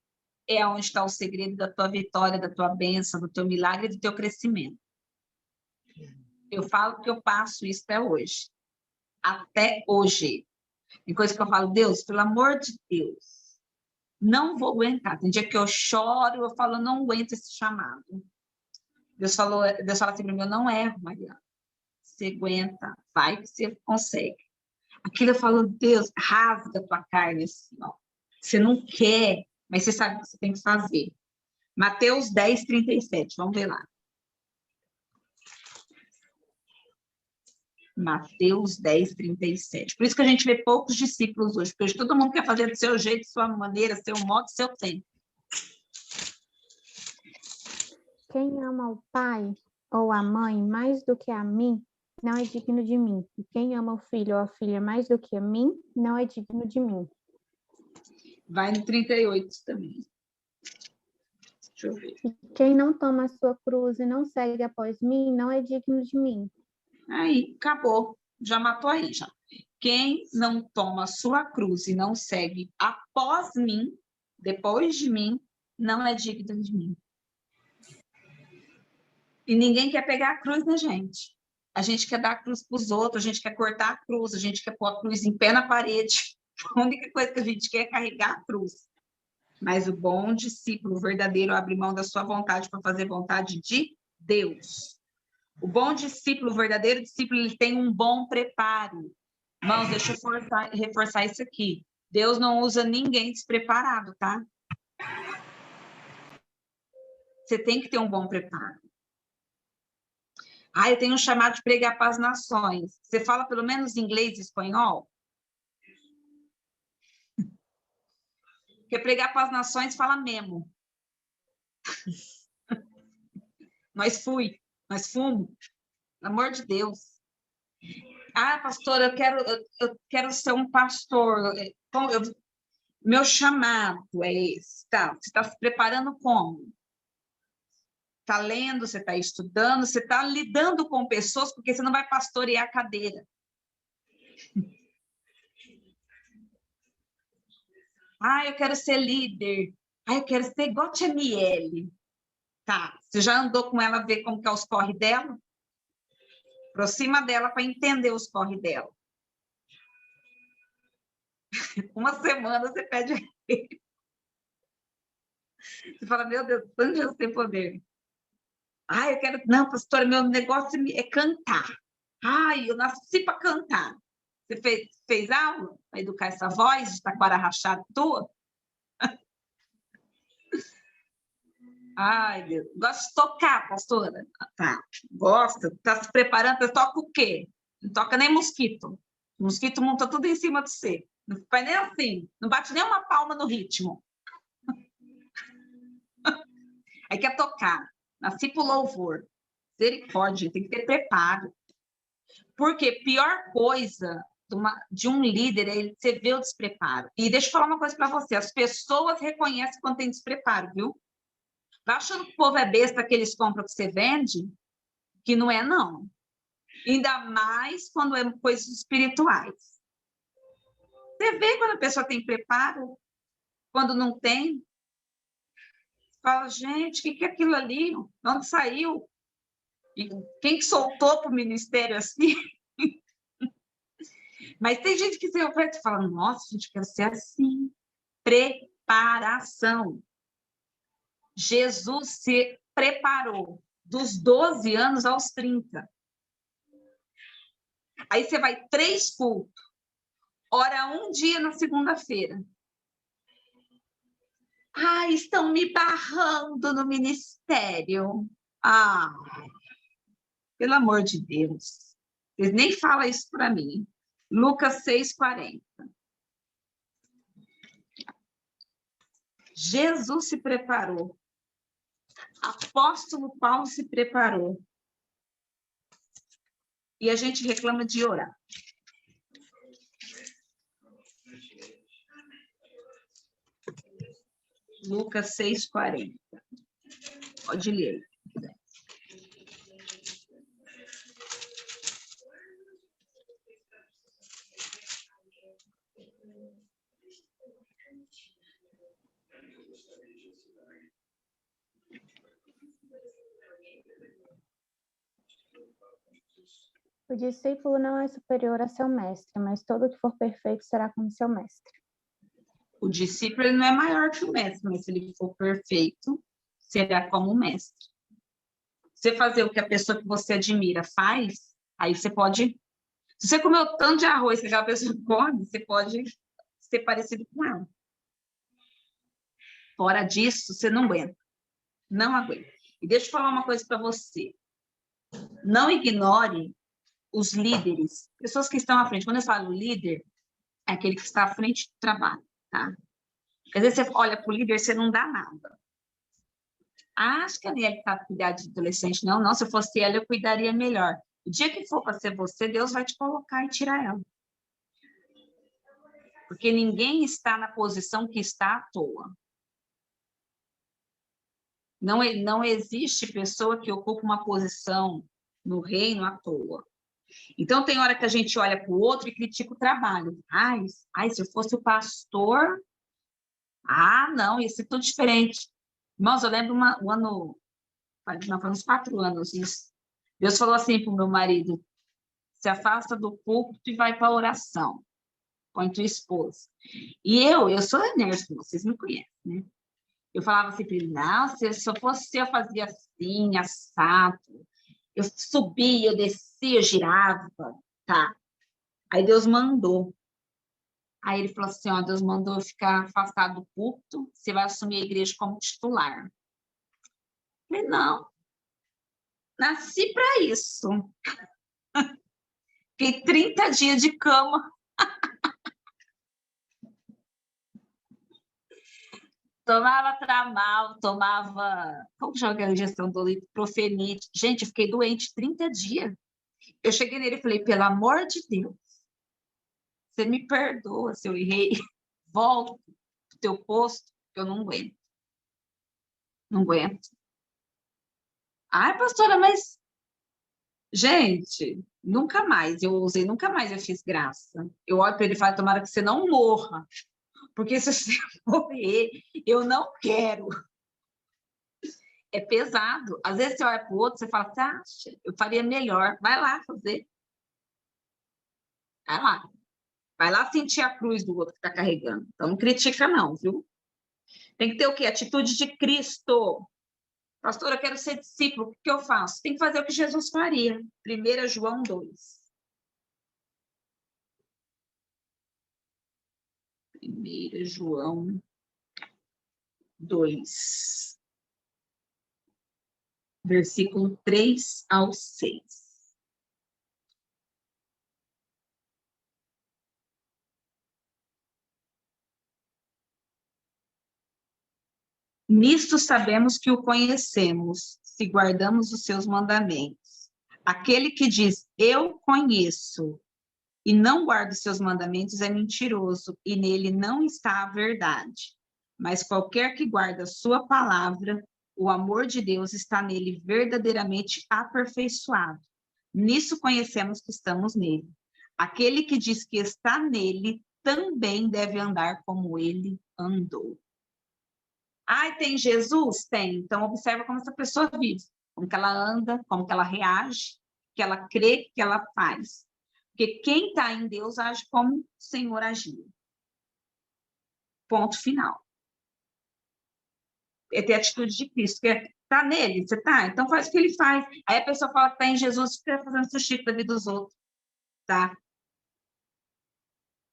é onde está o segredo da tua vitória, da tua bênção, do teu milagre, do teu crescimento. Eu falo que eu passo isso até hoje. Até hoje. Tem coisa que eu falo, Deus, pelo amor de Deus, não vou aguentar. Tem dia que eu choro, eu falo, não aguento esse chamado. Deus fala assim para mim, eu não erro, Mariana. Você aguenta, vai que você consegue. Aquilo eu falo, Deus, rasga a tua carne assim, ó. Você não quer, mas você sabe o que você tem que fazer. Mateus 10, 37, vamos ver lá. Mateus 10, 37. Por isso que a gente vê poucos discípulos hoje, porque hoje todo mundo quer fazer do seu jeito, sua maneira, seu modo, seu tempo. Quem ama o pai ou a mãe mais do que a mim, não é digno de mim. E quem ama o filho ou a filha mais do que a mim, não é digno de mim. Vai no 38 também. Deixa eu ver. E quem não toma a sua cruz e não segue após mim, não é digno de mim. Aí, acabou. Já matou aí, já. Quem não toma a sua cruz e não segue após mim, depois de mim, não é digno de mim. E ninguém quer pegar a cruz, né, gente? A gente quer dar a cruz para os outros, a gente quer cortar a cruz, a gente quer pôr a cruz em pé na parede. A única coisa que a gente quer é carregar a cruz. Mas o bom discípulo, o verdadeiro, abre mão da sua vontade para fazer vontade de Deus. O bom discípulo, o verdadeiro discípulo, ele tem um bom preparo. Irmãos, deixa eu reforçar isso aqui. Deus não usa ninguém despreparado, tá? Você tem que ter um bom preparo. Eu tenho um chamado de pregar para as nações. Você fala pelo menos inglês e espanhol? Porque pregar para as nações fala mesmo. Nós fomos, pelo amor de Deus. Pastor, eu quero ser um pastor. Meu chamado é esse. Tá? Você está se preparando como? Está lendo, você está estudando, você está lidando com pessoas, porque você não vai pastorear a cadeira. Eu quero ser líder. Eu quero ser igual a Tia Miele. Tá, você já andou com ela, ver como que é os corre dela? Aproxima dela para entender os corre dela. Uma semana você pede. Você fala, meu Deus, tanto Deus tem poder. Eu quero. Não, pastora, meu negócio é cantar. Eu nasci para cantar. Você fez aula para educar essa voz de taquara rachada tua? Deus. Gosta de tocar, pastora? Tá, gosta. Está se preparando? Você toca o quê? Não toca nem mosquito. O mosquito monta tudo em cima de você. Não faz nem assim. Não bate nem uma palma no ritmo. Aí quer tocar. Nasci pro louvor. Misericórdia, tem que ter preparo. Porque pior coisa de um líder é você ver o despreparo. E deixa eu falar uma coisa para você. As pessoas reconhecem quando tem despreparo, viu? Tá achando que o povo é besta que eles compram o que você vende? Que não é, não. Ainda mais quando é coisas espirituais. Você vê quando a pessoa tem preparo, quando não tem. Fala, gente, o que é aquilo ali? De onde saiu? E quem que soltou para o ministério assim? Mas tem gente que se oferece e fala, nossa, a gente quer ser assim. Preparação. Jesus se preparou dos 12 anos aos 30. Aí você vai 3 cultos, ora 1 dia na segunda-feira. Ah, estão me barrando no ministério. Ah, pelo amor de Deus. Vocês nem falam isso para mim. Lucas 6,40. Jesus se preparou. Apóstolo Paulo se preparou. E a gente reclama de orar. Lucas 6,40. Pode ler. O discípulo não é superior a seu mestre, mas todo que for perfeito será como seu mestre. O discípulo ele não é maior que o mestre, mas se ele for perfeito, será como o mestre. Você fazer o que a pessoa que você admira faz, aí você pode... Se você comeu tanto de arroz que aquela pessoa come, você pode ser parecido com ela. Fora disso, você não aguenta. Não aguenta. E deixa eu falar uma coisa para você. Não ignore os líderes, pessoas que estão à frente. Quando eu falo líder, é aquele que está à frente do trabalho, tá? Às vezes você olha para o líder, você não dá nada. Acho que a Aniele está a cuidar de adolescente. Não, não, se eu fosse ela, eu cuidaria melhor. O dia que for para ser você, Deus vai te colocar e tirar ela. Porque ninguém está na posição que está à toa. Não existe pessoa que ocupa uma posição no reino à toa. Então, tem hora que a gente olha para o outro e critica o trabalho. Ai, se eu fosse o pastor... Ah, não, ia ser tudo diferente. Irmãos, eu lembro um ano... Não, foi uns 4 anos isso. Deus falou assim para o meu marido, se afasta do púlpito e vai para a oração. Põe tua esposa. E eu sou enérgica, vocês me conhecem, né? Eu falava assim para ele, não, se eu fosse eu fazia assim, assado. Eu subia, eu descia, eu girava, tá. Aí Deus mandou. Aí ele falou assim, ó, Deus mandou eu ficar afastado do púlpito, você vai assumir a igreja como titular. Eu falei, não, nasci para isso. Fiquei 30 dias de cama. Tomava Tramal, tomava... Como chama aquela injeção do litro? Profenite. Gente, eu fiquei doente 30 dias. Eu cheguei nele e falei, pelo amor de Deus, você me perdoa se eu errei. Volta pro teu posto, que eu não aguento. Não aguento. Ai, pastora, mas... Gente, nunca mais eu fiz graça. Eu olho para ele e falo, tomara que você não morra. Porque se você morrer, eu não quero. É pesado. Às vezes você olha para o outro, você fala, tá, eu faria melhor. Vai lá fazer. Vai lá. Vai lá sentir a cruz do outro que está carregando. Então não critica não, viu? Tem que ter o quê? Atitude de Cristo. Pastor, eu quero ser discípulo. O que eu faço? Tem que fazer o que Jesus faria. 1 João 2. 1 João 2, versículo 3 ao 6. Nisto sabemos que o conhecemos, se guardamos os seus mandamentos. Aquele que diz, eu conheço, e não guarda os seus mandamentos é mentiroso, e nele não está a verdade. Mas qualquer que guarda a sua palavra, o amor de Deus está nele verdadeiramente aperfeiçoado. Nisso conhecemos que estamos nele. Aquele que diz que está nele também deve andar como ele andou. Ah, tem Jesus? Tem. Então, observa como essa pessoa vive, como que ela anda, como que ela reage, o que ela crê, o que ela faz. Porque quem está em Deus age como o Senhor agiu. Ponto final. É ter a atitude de Cristo, que está nele, você está? Então faz o que ele faz. Aí a pessoa fala que está em Jesus, fica fazendo sushi da vida dos outros. Tá?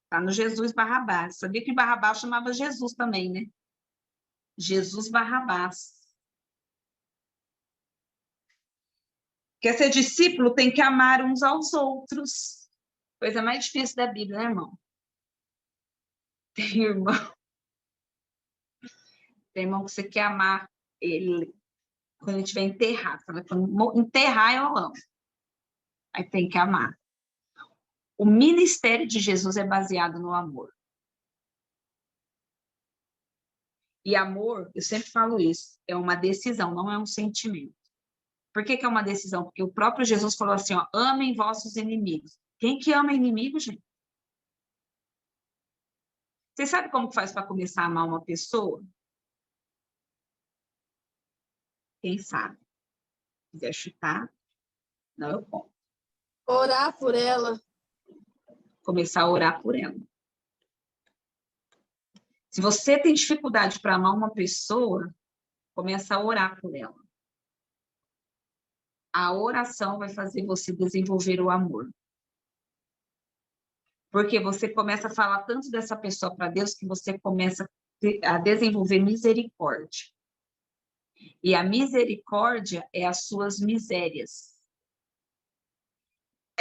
Está no Jesus Barrabás. Sabia que Barrabás chamava Jesus também, né? Jesus Barrabás. Quer ser discípulo, tem que amar uns aos outros. Coisa mais difícil da Bíblia, né, irmão? Tem irmão que você quer amar ele quando ele estiver enterrado. Quando enterrar, eu amo. Aí tem que amar. O ministério de Jesus é baseado no amor. E amor, eu sempre falo isso, é uma decisão, não é um sentimento. Por que é uma decisão? Porque o próprio Jesus falou assim, ó, amem vossos inimigos. Quem que ama inimigo, gente? Você sabe como que faz para começar a amar uma pessoa? Quem sabe? Se quiser chutar, não eu conto. Orar por ela. Começar a orar por ela. Se você tem dificuldade para amar uma pessoa, começa a orar por ela. A oração vai fazer você desenvolver o amor. Porque você começa a falar tanto dessa pessoa para Deus que você começa a desenvolver misericórdia. E a misericórdia é as suas misérias.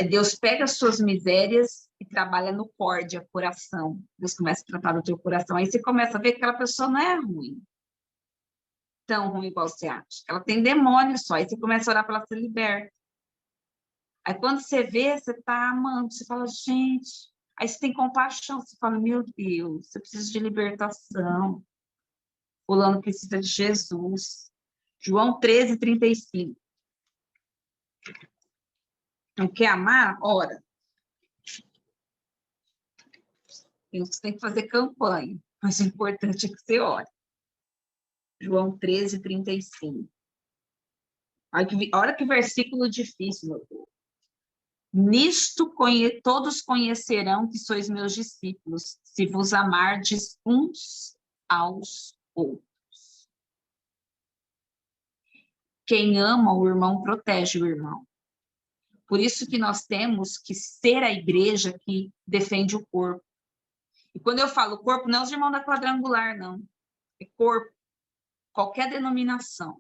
Deus pega as suas misérias e trabalha no córdia, coração. Deus começa a tratar do teu coração. Aí você começa a ver que aquela pessoa não é ruim. Tão ruim igual você acha. Ela tem demônio só. Aí você começa a orar para ela ser liberta. Aí quando você vê, você está amando. Você fala, gente... Aí você tem compaixão. Você fala, meu Deus, você precisa de libertação. Fulano precisa de Jesus. João 13:35. Não quer amar? Ora. Você tem que fazer campanha. Mas o importante é que você ore. João 13:35. Olha que versículo difícil, meu povo. Nisto todos conhecerão que sois meus discípulos, se vos amardes uns aos outros. Quem ama o irmão protege o irmão. Por isso que nós temos que ser a igreja que defende o corpo. E quando eu falo corpo, não é os irmãos da quadrangular, não. É corpo. Qualquer denominação.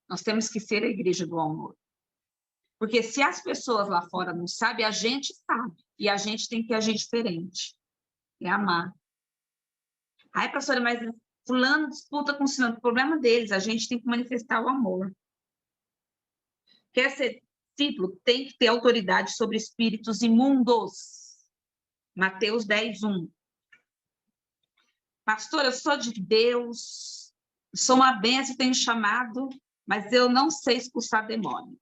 Nós temos que ser a igreja do amor. Porque se as pessoas lá fora não sabem, a gente sabe. E a gente tem que agir diferente. É amar. Ai, pastora, mas fulano disputa com o fulano. O problema deles, a gente tem que manifestar o amor. Quer ser discípulo, tem que ter autoridade sobre espíritos imundos. Mateus 10:1. Pastora, eu sou de Deus, sou uma bênção, tenho chamado, mas eu não sei expulsar demônio.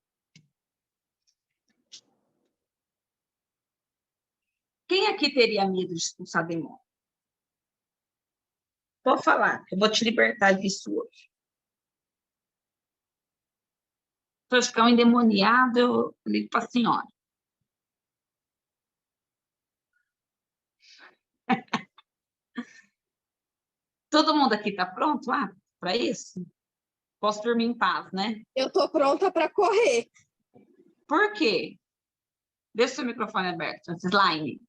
Quem aqui teria medo de expulsar demônio? Pode falar, eu vou te libertar disso hoje. Se eu ficar um endemoniado, eu ligo para a senhora. Todo mundo aqui está pronto para isso? Posso dormir em paz, né? Eu estou pronta para correr. Por quê? Deixa o seu microfone aberto, Slime.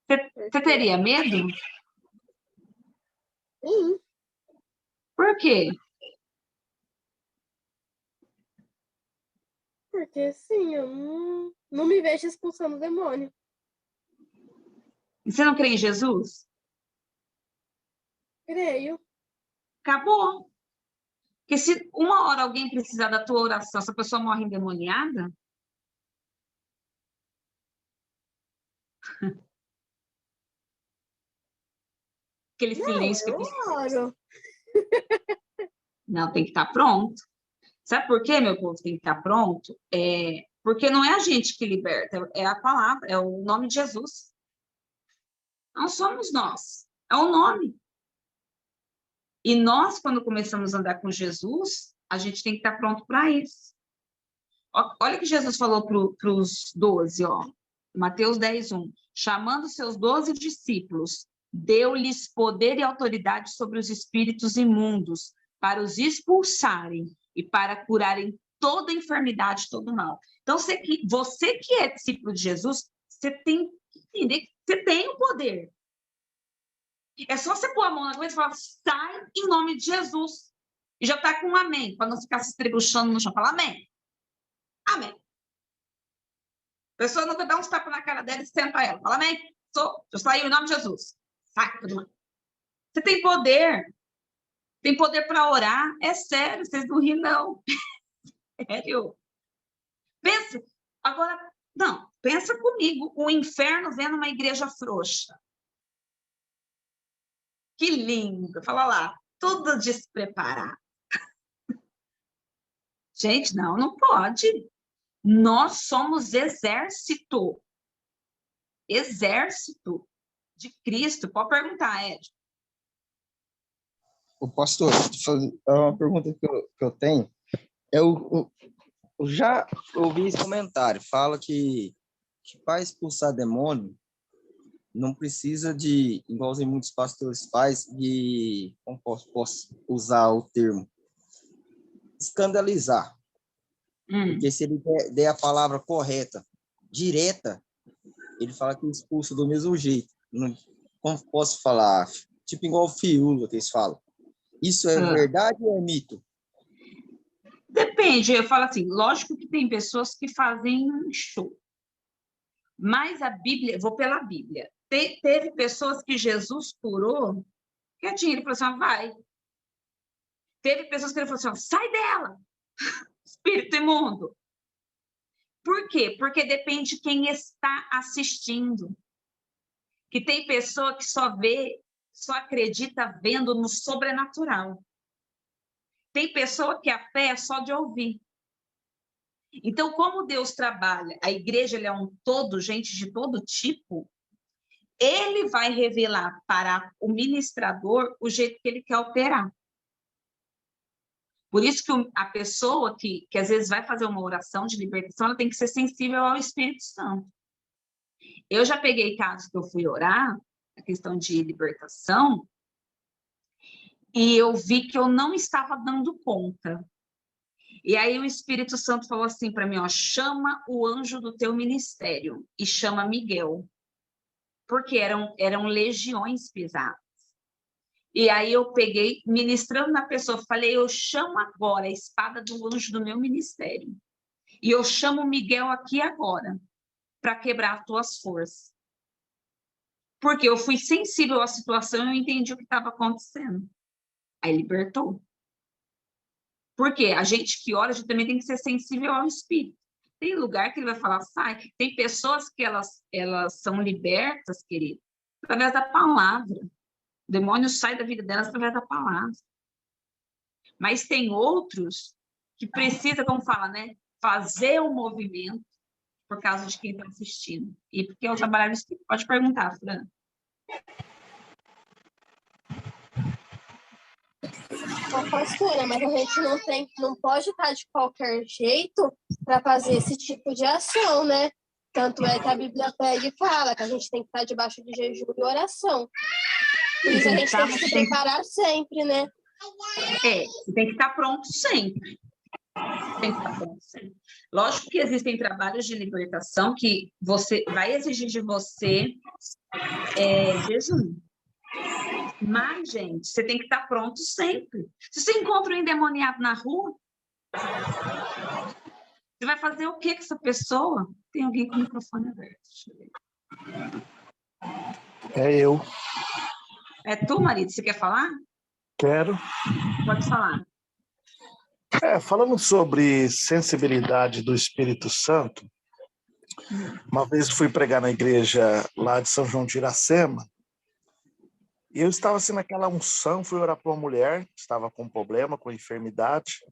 Você teria medo? Sim. Por quê? Porque, sim, eu não me vejo expulsando o demônio. E você não crê em Jesus? Creio. Acabou. Porque se uma hora alguém precisar da tua oração, essa pessoa morre endemoniada? Aquele silêncio Não, que eu oro. Não, tem que estar pronto. Sabe por quê, meu povo, tem que estar pronto? Porque não é a gente que liberta, é a palavra, é o nome de Jesus. Não somos nós, é o nome. E nós, quando começamos a andar com Jesus, a gente tem que estar pronto para isso. Olha o que Jesus falou para os 12, ó. Mateus 10:1. Chamando seus 12 discípulos, deu-lhes poder e autoridade sobre os espíritos imundos, para os expulsarem e para curarem toda enfermidade, todo mal. Então, você que é discípulo de Jesus, você tem que entender que você tem o poder. É só você pôr a mão na cabeça e falar, sai em nome de Jesus. E já está com um amém, para não ficar se estrebuchando no chão. Fala amém. Amém. A pessoa nunca dá uns tapas na cara dela e senta ela. Fala amém. Eu saí em nome de Jesus. Sai, todo mundo. Você tem poder. Tem poder para orar. É sério, vocês não riem, não. Sério. Pensa. Agora, não, pensa comigo. O inferno vendo uma igreja frouxa. Que lindo. Fala lá. Tudo despreparado. Gente, não pode. Nós somos exército de Cristo. Pode perguntar, Ed. O pastor, uma pergunta que eu tenho. Eu já ouvi esse comentário. Fala que para expulsar demônio, não precisa de, igual muitos pastores fazem, de, como posso usar o termo, escandalizar. Porque se ele der a palavra correta, direta, ele fala que expulsa do mesmo jeito. Não, como posso falar? Tipo igual o fiúlo que eles falam. Isso é verdade ou é mito? Depende. Eu falo assim, lógico que tem pessoas que fazem um show. Mas a Bíblia, vou pela Bíblia. Teve pessoas que Jesus curou, quietinho, ele falou assim, vai. Teve pessoas que ele falou assim, sai dela. Espírito imundo. Por quê? Porque depende de quem está assistindo. Que tem pessoa que só acredita vendo no sobrenatural. Tem pessoa que a fé é só de ouvir. Então, como Deus trabalha, a igreja ele é um todo, gente de todo tipo, ele vai revelar para o ministrador o jeito que ele quer operar. Por isso que a pessoa que às vezes vai fazer uma oração de libertação, ela tem que ser sensível ao Espírito Santo. Eu já peguei casos que eu fui orar, a questão de libertação, e eu vi que eu não estava dando conta. E aí o Espírito Santo falou assim para mim, ó, chama o anjo do teu ministério e chama Miguel. Porque eram legiões pesadas. E aí eu peguei, ministrando na pessoa, falei, eu chamo agora a espada do anjo do meu ministério. E eu chamo o Miguel aqui agora, para quebrar as tuas forças. Porque eu fui sensível à situação e eu entendi o que estava acontecendo. Aí libertou. Porque a gente que ora, a gente também tem que ser sensível ao Espírito. Tem lugar que ele vai falar, sai. Tem pessoas que elas são libertas, querido, através da palavra. O demônio sai da vida delas através da palavra. Mas tem outros que precisam, como fala, né? Fazer um movimento por causa de quem está assistindo. E porque eu trabalhava isso, pode perguntar, Fran. Pastora, mas a gente não pode estar de qualquer jeito para fazer esse tipo de ação, né? Tanto é que a Bíblia pega e fala que a gente tem que estar debaixo de jejum e oração. Por isso a gente tem que se preparar sempre, né? Tem que estar pronto sempre. Tem que estar pronto sempre. Lógico que existem trabalhos de libertação que você vai exigir de você jejum. Mas, gente, você tem que estar pronto sempre. Se você encontra um endemoniado na rua, você vai fazer o que com essa pessoa? Tem alguém com o microfone aberto. Deixa eu ver. É eu. É tu, marido? Você quer falar? Quero. Pode falar. Falando sobre sensibilidade do Espírito Santo, uma vez fui pregar na igreja lá de São João de Iracema, e eu estava assim naquela unção, fui orar para uma mulher que estava com problema, com enfermidade,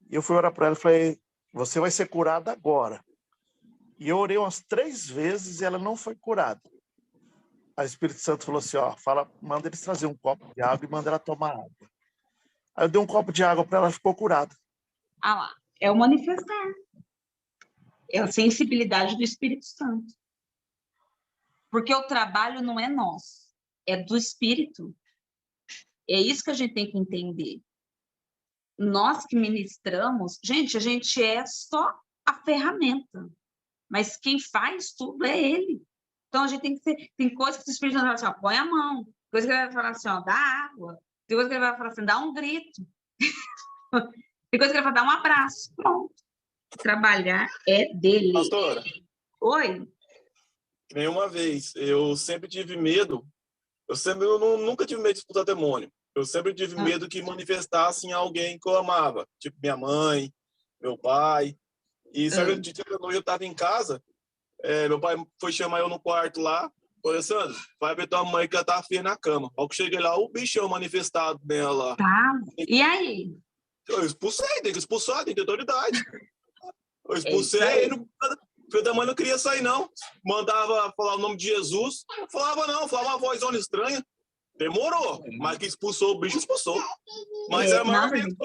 e eu fui orar para ela e falei, você vai ser curada agora. E eu orei umas 3 vezes e ela não foi curada. Aí o Espírito Santo falou assim, ó, manda eles trazer um copo de água e manda ela tomar água. Aí eu dei um copo de água para ela, ficou curada. Ah lá, é o manifestar. É a sensibilidade do Espírito Santo. Porque o trabalho não é nosso, é do Espírito. É isso que a gente tem que entender. Nós que ministramos, gente, a gente é só a ferramenta, mas quem faz tudo é Ele. Então, a gente tem que ser... Tem coisas que o Espírito Santo vai falar assim, ó, põe a mão. Coisa que ele vai falar assim, ó, dá água. Tem coisa que ele vai falar assim, dá um grito. Tem coisa que ele vai falar, dá um abraço. Pronto. Trabalhar é dele. Pastora. Oi? Nenhuma vez. Eu sempre tive medo. Eu nunca tive medo de expulsar demônio. Eu sempre tive medo que manifestassem alguém que eu amava. Tipo, minha mãe, meu pai. E certa noite eu estava em casa, meu pai foi chamar eu no quarto lá. Falei, Alessandro, vai ver tua mãe que ela tá feia na cama. Ao que cheguei lá, o bichão manifestado nela. Tá. E aí? Eu expulsei, tem que expulsar, tem que ter autoridade. Eu expulsei, filho da mãe não queria sair, não. Mandava falar o nome de Jesus. Não falava, não, falava uma vozona estranha. Demorou, mas que expulsou, o bicho expulsou. Mas o maior medo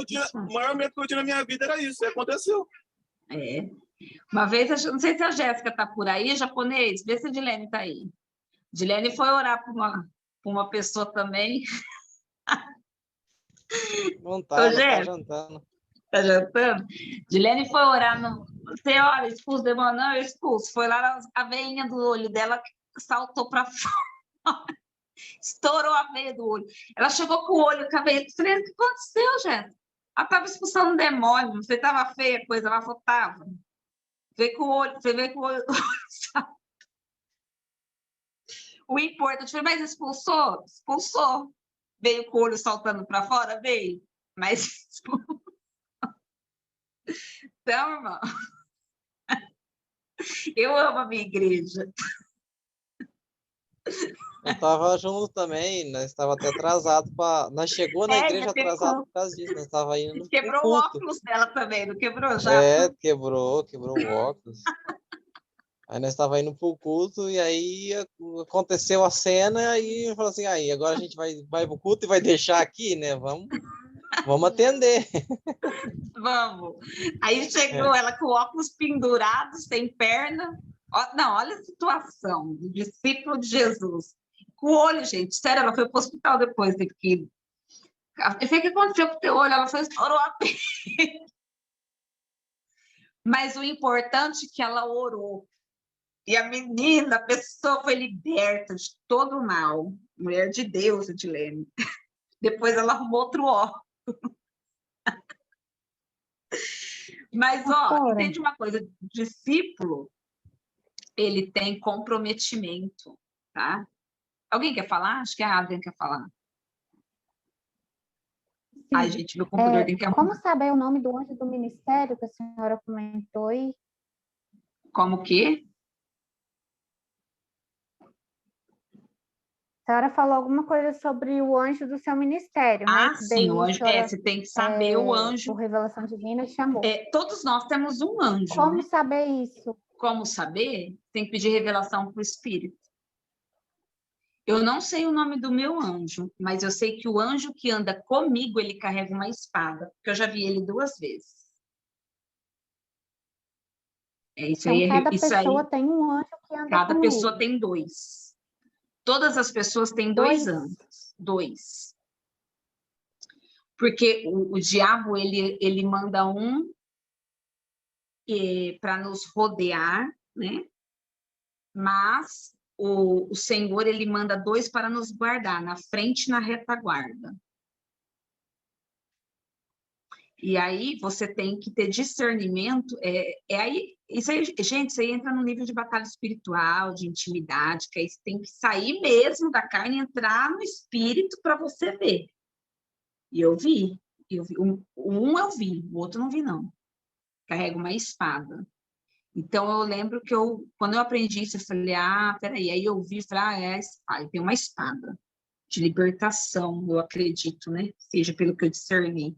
que eu tinha na minha vida era isso, e aconteceu. Uma vez, não sei se a Jéssica tá por aí, japonês, vê se a Dilene tá aí. Dilene foi orar por uma pessoa também. Não tá, ela tá jantando. Tá jantando? Dilene foi orar no... Você olha, expulso o demônio? Não, eu expulso. Foi lá, a veinha do olho dela saltou para fora. Estourou a veia do olho. Ela chegou com o olho, com a veia. Falei, o que aconteceu, Jéssica? Ela estava expulsando um demônio. Você estava feia a coisa, ela falou, tava. Veio com o olho, você veio com o olho. O importante, eu falei, mas expulsou? Expulsou. Veio com o olho saltando para fora? Veio. Mas expulsou. Então, irmão, eu amo a minha igreja. Eu estava junto também, nós estava até atrasado para... Nós chegou na igreja atrasado por causa disso, nós estava indo quebrou o óculos dela também, não quebrou já? Quebrou o óculos. Aí nós estava indo para o culto e aí aconteceu a cena e falou assim, aí agora a gente vai para o culto e vai deixar aqui, né? Vamos atender. Vamos. Aí chegou ela com o óculos pendurado, sem perna. Não, olha a situação do discípulo de Jesus. Com o olho, gente, sério, ela foi para o hospital depois daquilo. Eu falei, o que aconteceu com o teu olho? Ela foi, estourou a pele. Mas o importante é que ela orou. E a menina, a pessoa foi liberta de todo o mal. Mulher de Deus, Edilene. Depois ela arrumou outro óculos. Mas, entende uma coisa, o discípulo, ele tem comprometimento, tá? Alguém quer falar? Acho que a Adriana quer falar. Sim. Ai, gente, meu computador tem que arrumar. Como saber o nome do anjo do ministério que a senhora comentou aí? Como que? A senhora falou alguma coisa sobre o anjo do seu ministério, né? Sim, o anjo. Você tem que saber o anjo. Por revelação divina, chamou. Todos nós temos um anjo. Como né? saber isso? Como saber? Tem que pedir revelação para o Espírito. Eu não sei o nome do meu anjo, mas eu sei que o anjo que anda comigo, ele carrega uma espada, porque eu já vi ele 2 vezes. Cada pessoa tem um anjo que anda Cada comigo. pessoa tem 2. Todas as pessoas têm 2 anjos. 2. Porque o diabo, ele manda um para nos rodear, né? Mas o Senhor, ele manda 2 para nos guardar, na frente e na retaguarda. E aí você tem que ter discernimento. Isso aí, gente, isso aí entra no nível de batalha espiritual, de intimidade, que aí você tem que sair mesmo da carne e entrar no espírito para você ver. E eu vi. Um eu vi, o outro não vi, não. Carrega uma espada. Então, eu lembro que quando eu aprendi isso, eu falei, peraí. Aí eu vi, falei, tem uma espada de libertação, eu acredito, né? Seja pelo que eu discerni.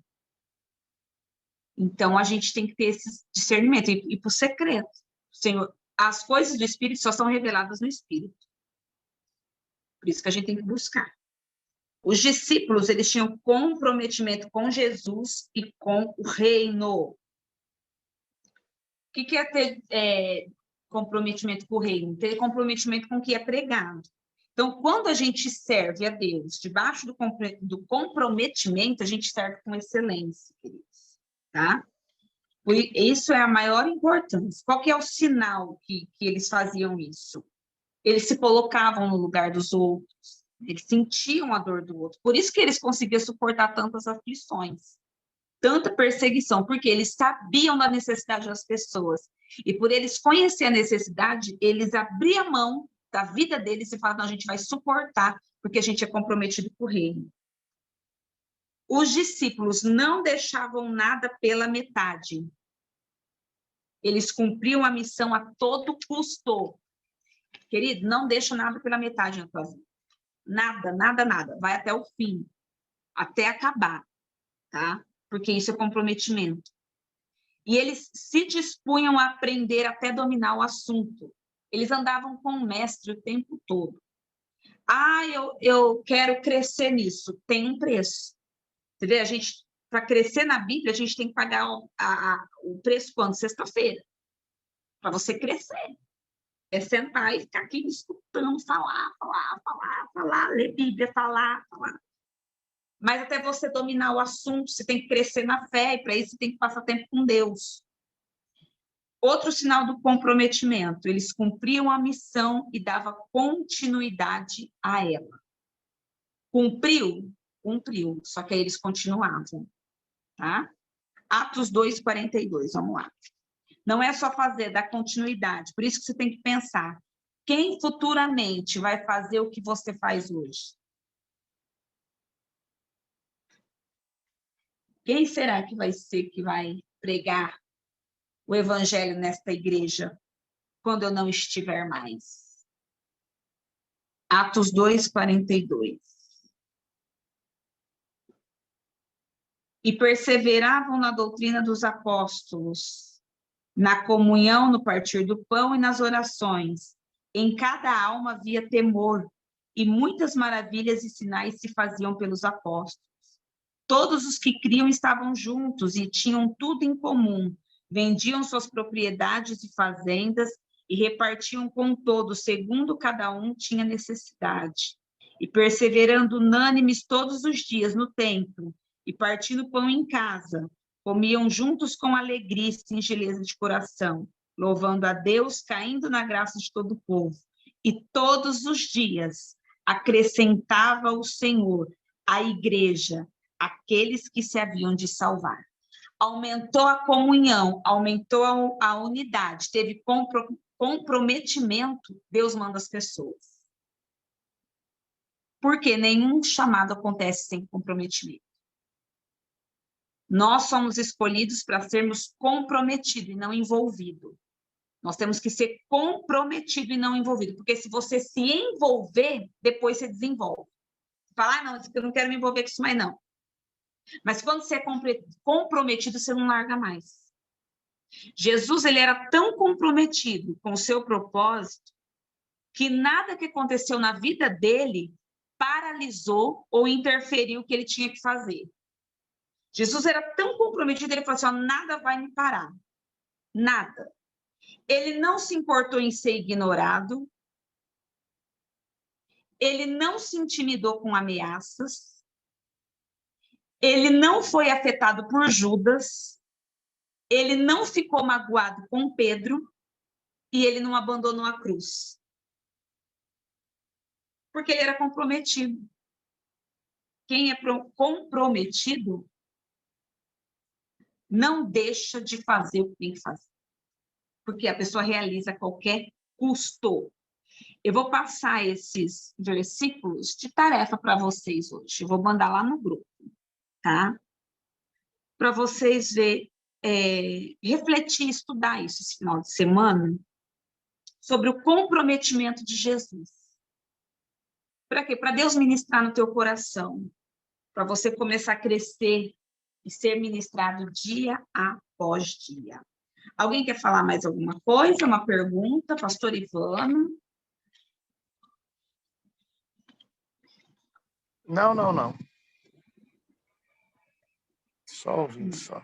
Então, a gente tem que ter esse discernimento, e para o secreto. Senhor, as coisas do Espírito só são reveladas no Espírito. Por isso que a gente tem que buscar. Os discípulos, eles tinham comprometimento com Jesus e com o reino. O que é ter comprometimento com o reino? Ter comprometimento com o que é pregado. Então, quando a gente serve a Deus debaixo do comprometimento, a gente serve com excelência, queridos, tá? Isso é a maior importância. Qual que é o sinal que eles faziam isso? Eles se colocavam no lugar dos outros, eles sentiam a dor do outro. Por isso que eles conseguiam suportar tantas aflições, tanta perseguição, porque eles sabiam da necessidade das pessoas. E por eles conhecerem a necessidade, eles abriam mão da vida deles e falavam, não, a gente vai suportar, porque a gente é comprometido com o reino. Os discípulos não deixavam nada pela metade. Eles cumpriam a missão a todo custo. Querido, não deixa nada pela metade na tua vida. Nada, nada, nada. Vai até o fim, até acabar, tá? Porque isso é comprometimento. E eles se dispunham a aprender até dominar o assunto. Eles andavam com o mestre o tempo todo. Ah, eu quero crescer nisso. Tem um preço. Você vê, para crescer na Bíblia, a gente tem que pagar o preço quando? Sexta-feira. Para você crescer. É sentar e ficar aqui escutando, falar, ler Bíblia, falar. Mas até você dominar o assunto, você tem que crescer na fé, e para isso você tem que passar tempo com Deus. Outro sinal do comprometimento, eles cumpriam a missão e davam continuidade a ela. Cumpriu, só que aí eles continuavam, tá? Atos 2:42, vamos lá. Não é só fazer, dar continuidade, por isso que você tem que pensar, quem futuramente vai fazer o que você faz hoje? Quem será que vai ser que vai pregar o evangelho nesta igreja quando eu não estiver mais? Atos 2:42. E perseveravam na doutrina dos apóstolos, na comunhão, no partir do pão e nas orações. Em cada alma havia temor, e muitas maravilhas e sinais se faziam pelos apóstolos. Todos os que criam estavam juntos e tinham tudo em comum. Vendiam suas propriedades e fazendas e repartiam com todos, segundo cada um tinha necessidade. E perseverando unânimes todos os dias no templo, e partindo pão em casa, comiam juntos com alegria e singeleza de coração, louvando a Deus, caindo na graça de todo o povo. E todos os dias acrescentava o Senhor à igreja aqueles que se haviam de salvar. Aumentou a comunhão, aumentou a unidade, teve comprometimento, Deus manda as pessoas. Porque nenhum chamado acontece sem comprometimento. Nós somos escolhidos para sermos comprometidos e não envolvidos. Nós temos que ser comprometido e não envolvido, porque se você se envolver, depois você desenvolve. Fala, não, eu não quero me envolver com isso mais não. Mas quando você é comprometido, você não larga mais. Jesus, ele era tão comprometido com o seu propósito que nada que aconteceu na vida dele paralisou ou interferiu o que ele tinha que fazer. Jesus era tão comprometido, ele falou assim, ó, nada vai me parar. Nada. Ele não se importou em ser ignorado. Ele não se intimidou com ameaças. Ele não foi afetado por Judas. Ele não ficou magoado com Pedro. E ele não abandonou a cruz. Porque ele era comprometido. Quem é comprometido não deixa de fazer o que tem que fazer. Porque a pessoa realiza a qualquer custo. Eu vou passar esses versículos de tarefa para vocês hoje. Eu vou mandar lá no grupo, tá? Para vocês refletir, estudar isso esse final de semana, sobre o comprometimento de Jesus. Para quê? Para Deus ministrar no teu coração, para você começar a crescer e ser ministrado dia após dia. Alguém quer falar mais alguma coisa? Uma pergunta? Pastor Ivana? Não. Só ouvindo, só.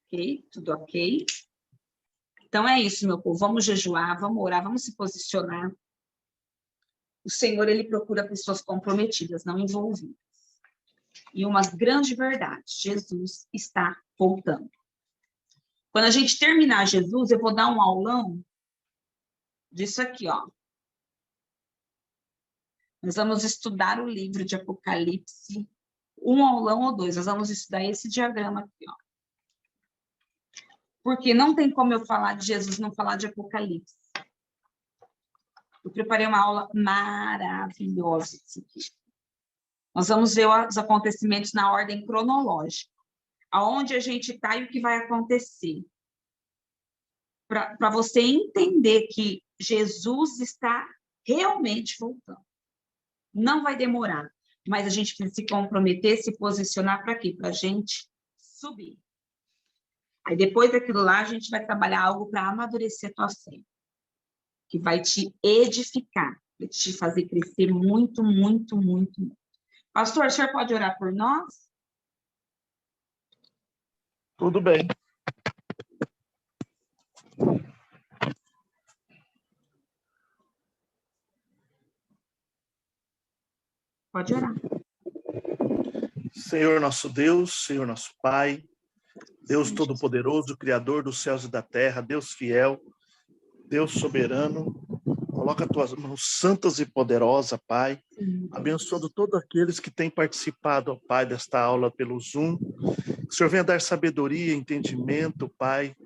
Ok, tudo ok. Então é isso, meu povo. Vamos jejuar, vamos orar, vamos se posicionar. O Senhor, ele procura pessoas comprometidas, não envolvidas. E uma grande verdade, Jesus está voltando. Quando a gente terminar Jesus, eu vou dar um aulão disso aqui, ó. Nós vamos estudar o livro de Apocalipse, um aulão ou dois. Nós vamos estudar esse diagrama aqui, ó. Porque não tem como eu falar de Jesus não falar de Apocalipse. Eu preparei uma aula maravilhosa disso aqui. Nós vamos ver os acontecimentos na ordem cronológica. Aonde a gente está e o que vai acontecer. Para você entender que Jesus está realmente voltando. Não vai demorar, mas a gente precisa se comprometer, se posicionar para quê? Para a gente subir. Aí depois daquilo lá, a gente vai trabalhar algo para amadurecer a tua fé, que vai te edificar, vai te fazer crescer muito, muito, muito, muito. Pastor, o senhor pode orar por nós? Tudo bem. Pode orar. Senhor nosso Deus, Senhor nosso Pai, Deus Todo-Poderoso, Criador dos céus e da terra, Deus fiel, Deus soberano, coloca as tuas mãos santas e poderosas, Pai, abençoando todos aqueles que têm participado, ó Pai, desta aula pelo Zoom. Que o Senhor venha dar sabedoria, entendimento, Pai,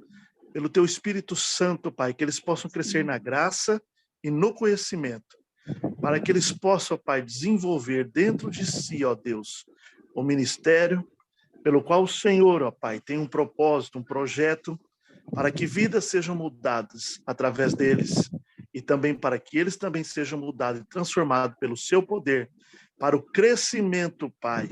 pelo Teu Espírito Santo, Pai, que eles possam crescer na graça e no conhecimento, para que eles possam, ó Pai, desenvolver dentro de si, ó Deus, o ministério pelo qual o Senhor, ó Pai, tem um propósito, um projeto, para que vidas sejam mudadas através deles e também para que eles também sejam mudados e transformados pelo seu poder para o crescimento, Pai,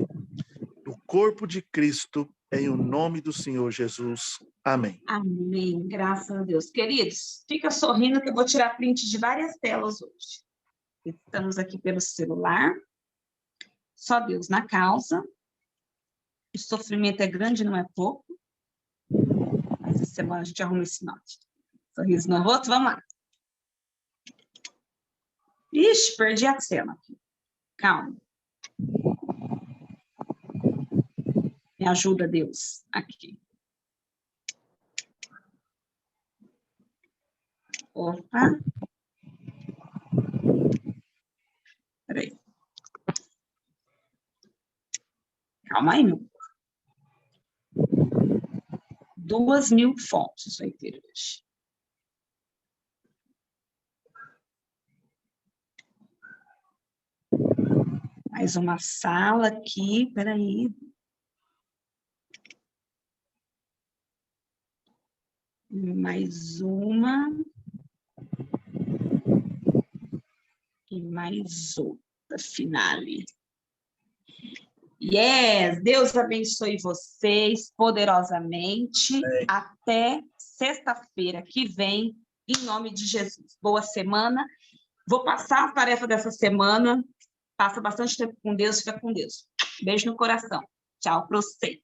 do corpo de Cristo, em o nome do Senhor Jesus. Amém. Amém. Graças a Deus. Queridos, fica sorrindo que eu vou tirar print de várias telas hoje. Estamos aqui pelo celular. Só Deus na causa. O sofrimento é grande, não é pouco. Mas essa semana a gente arruma esse norte. Sorriso no rosto, vamos lá. Ixi, perdi a cena aqui. Calma. Me ajuda, Deus. Aqui. Opa. Peraí. Calma aí, meu. 2.000 fotos vai ter hoje. Mais uma sala aqui, peraí. Mais uma. E mais outra, finale. Yes! Deus abençoe vocês poderosamente. Até sexta-feira que vem, em nome de Jesus. Boa semana. Vou passar a tarefa dessa semana. Passa bastante tempo com Deus, fica com Deus. Beijo no coração. Tchau para você.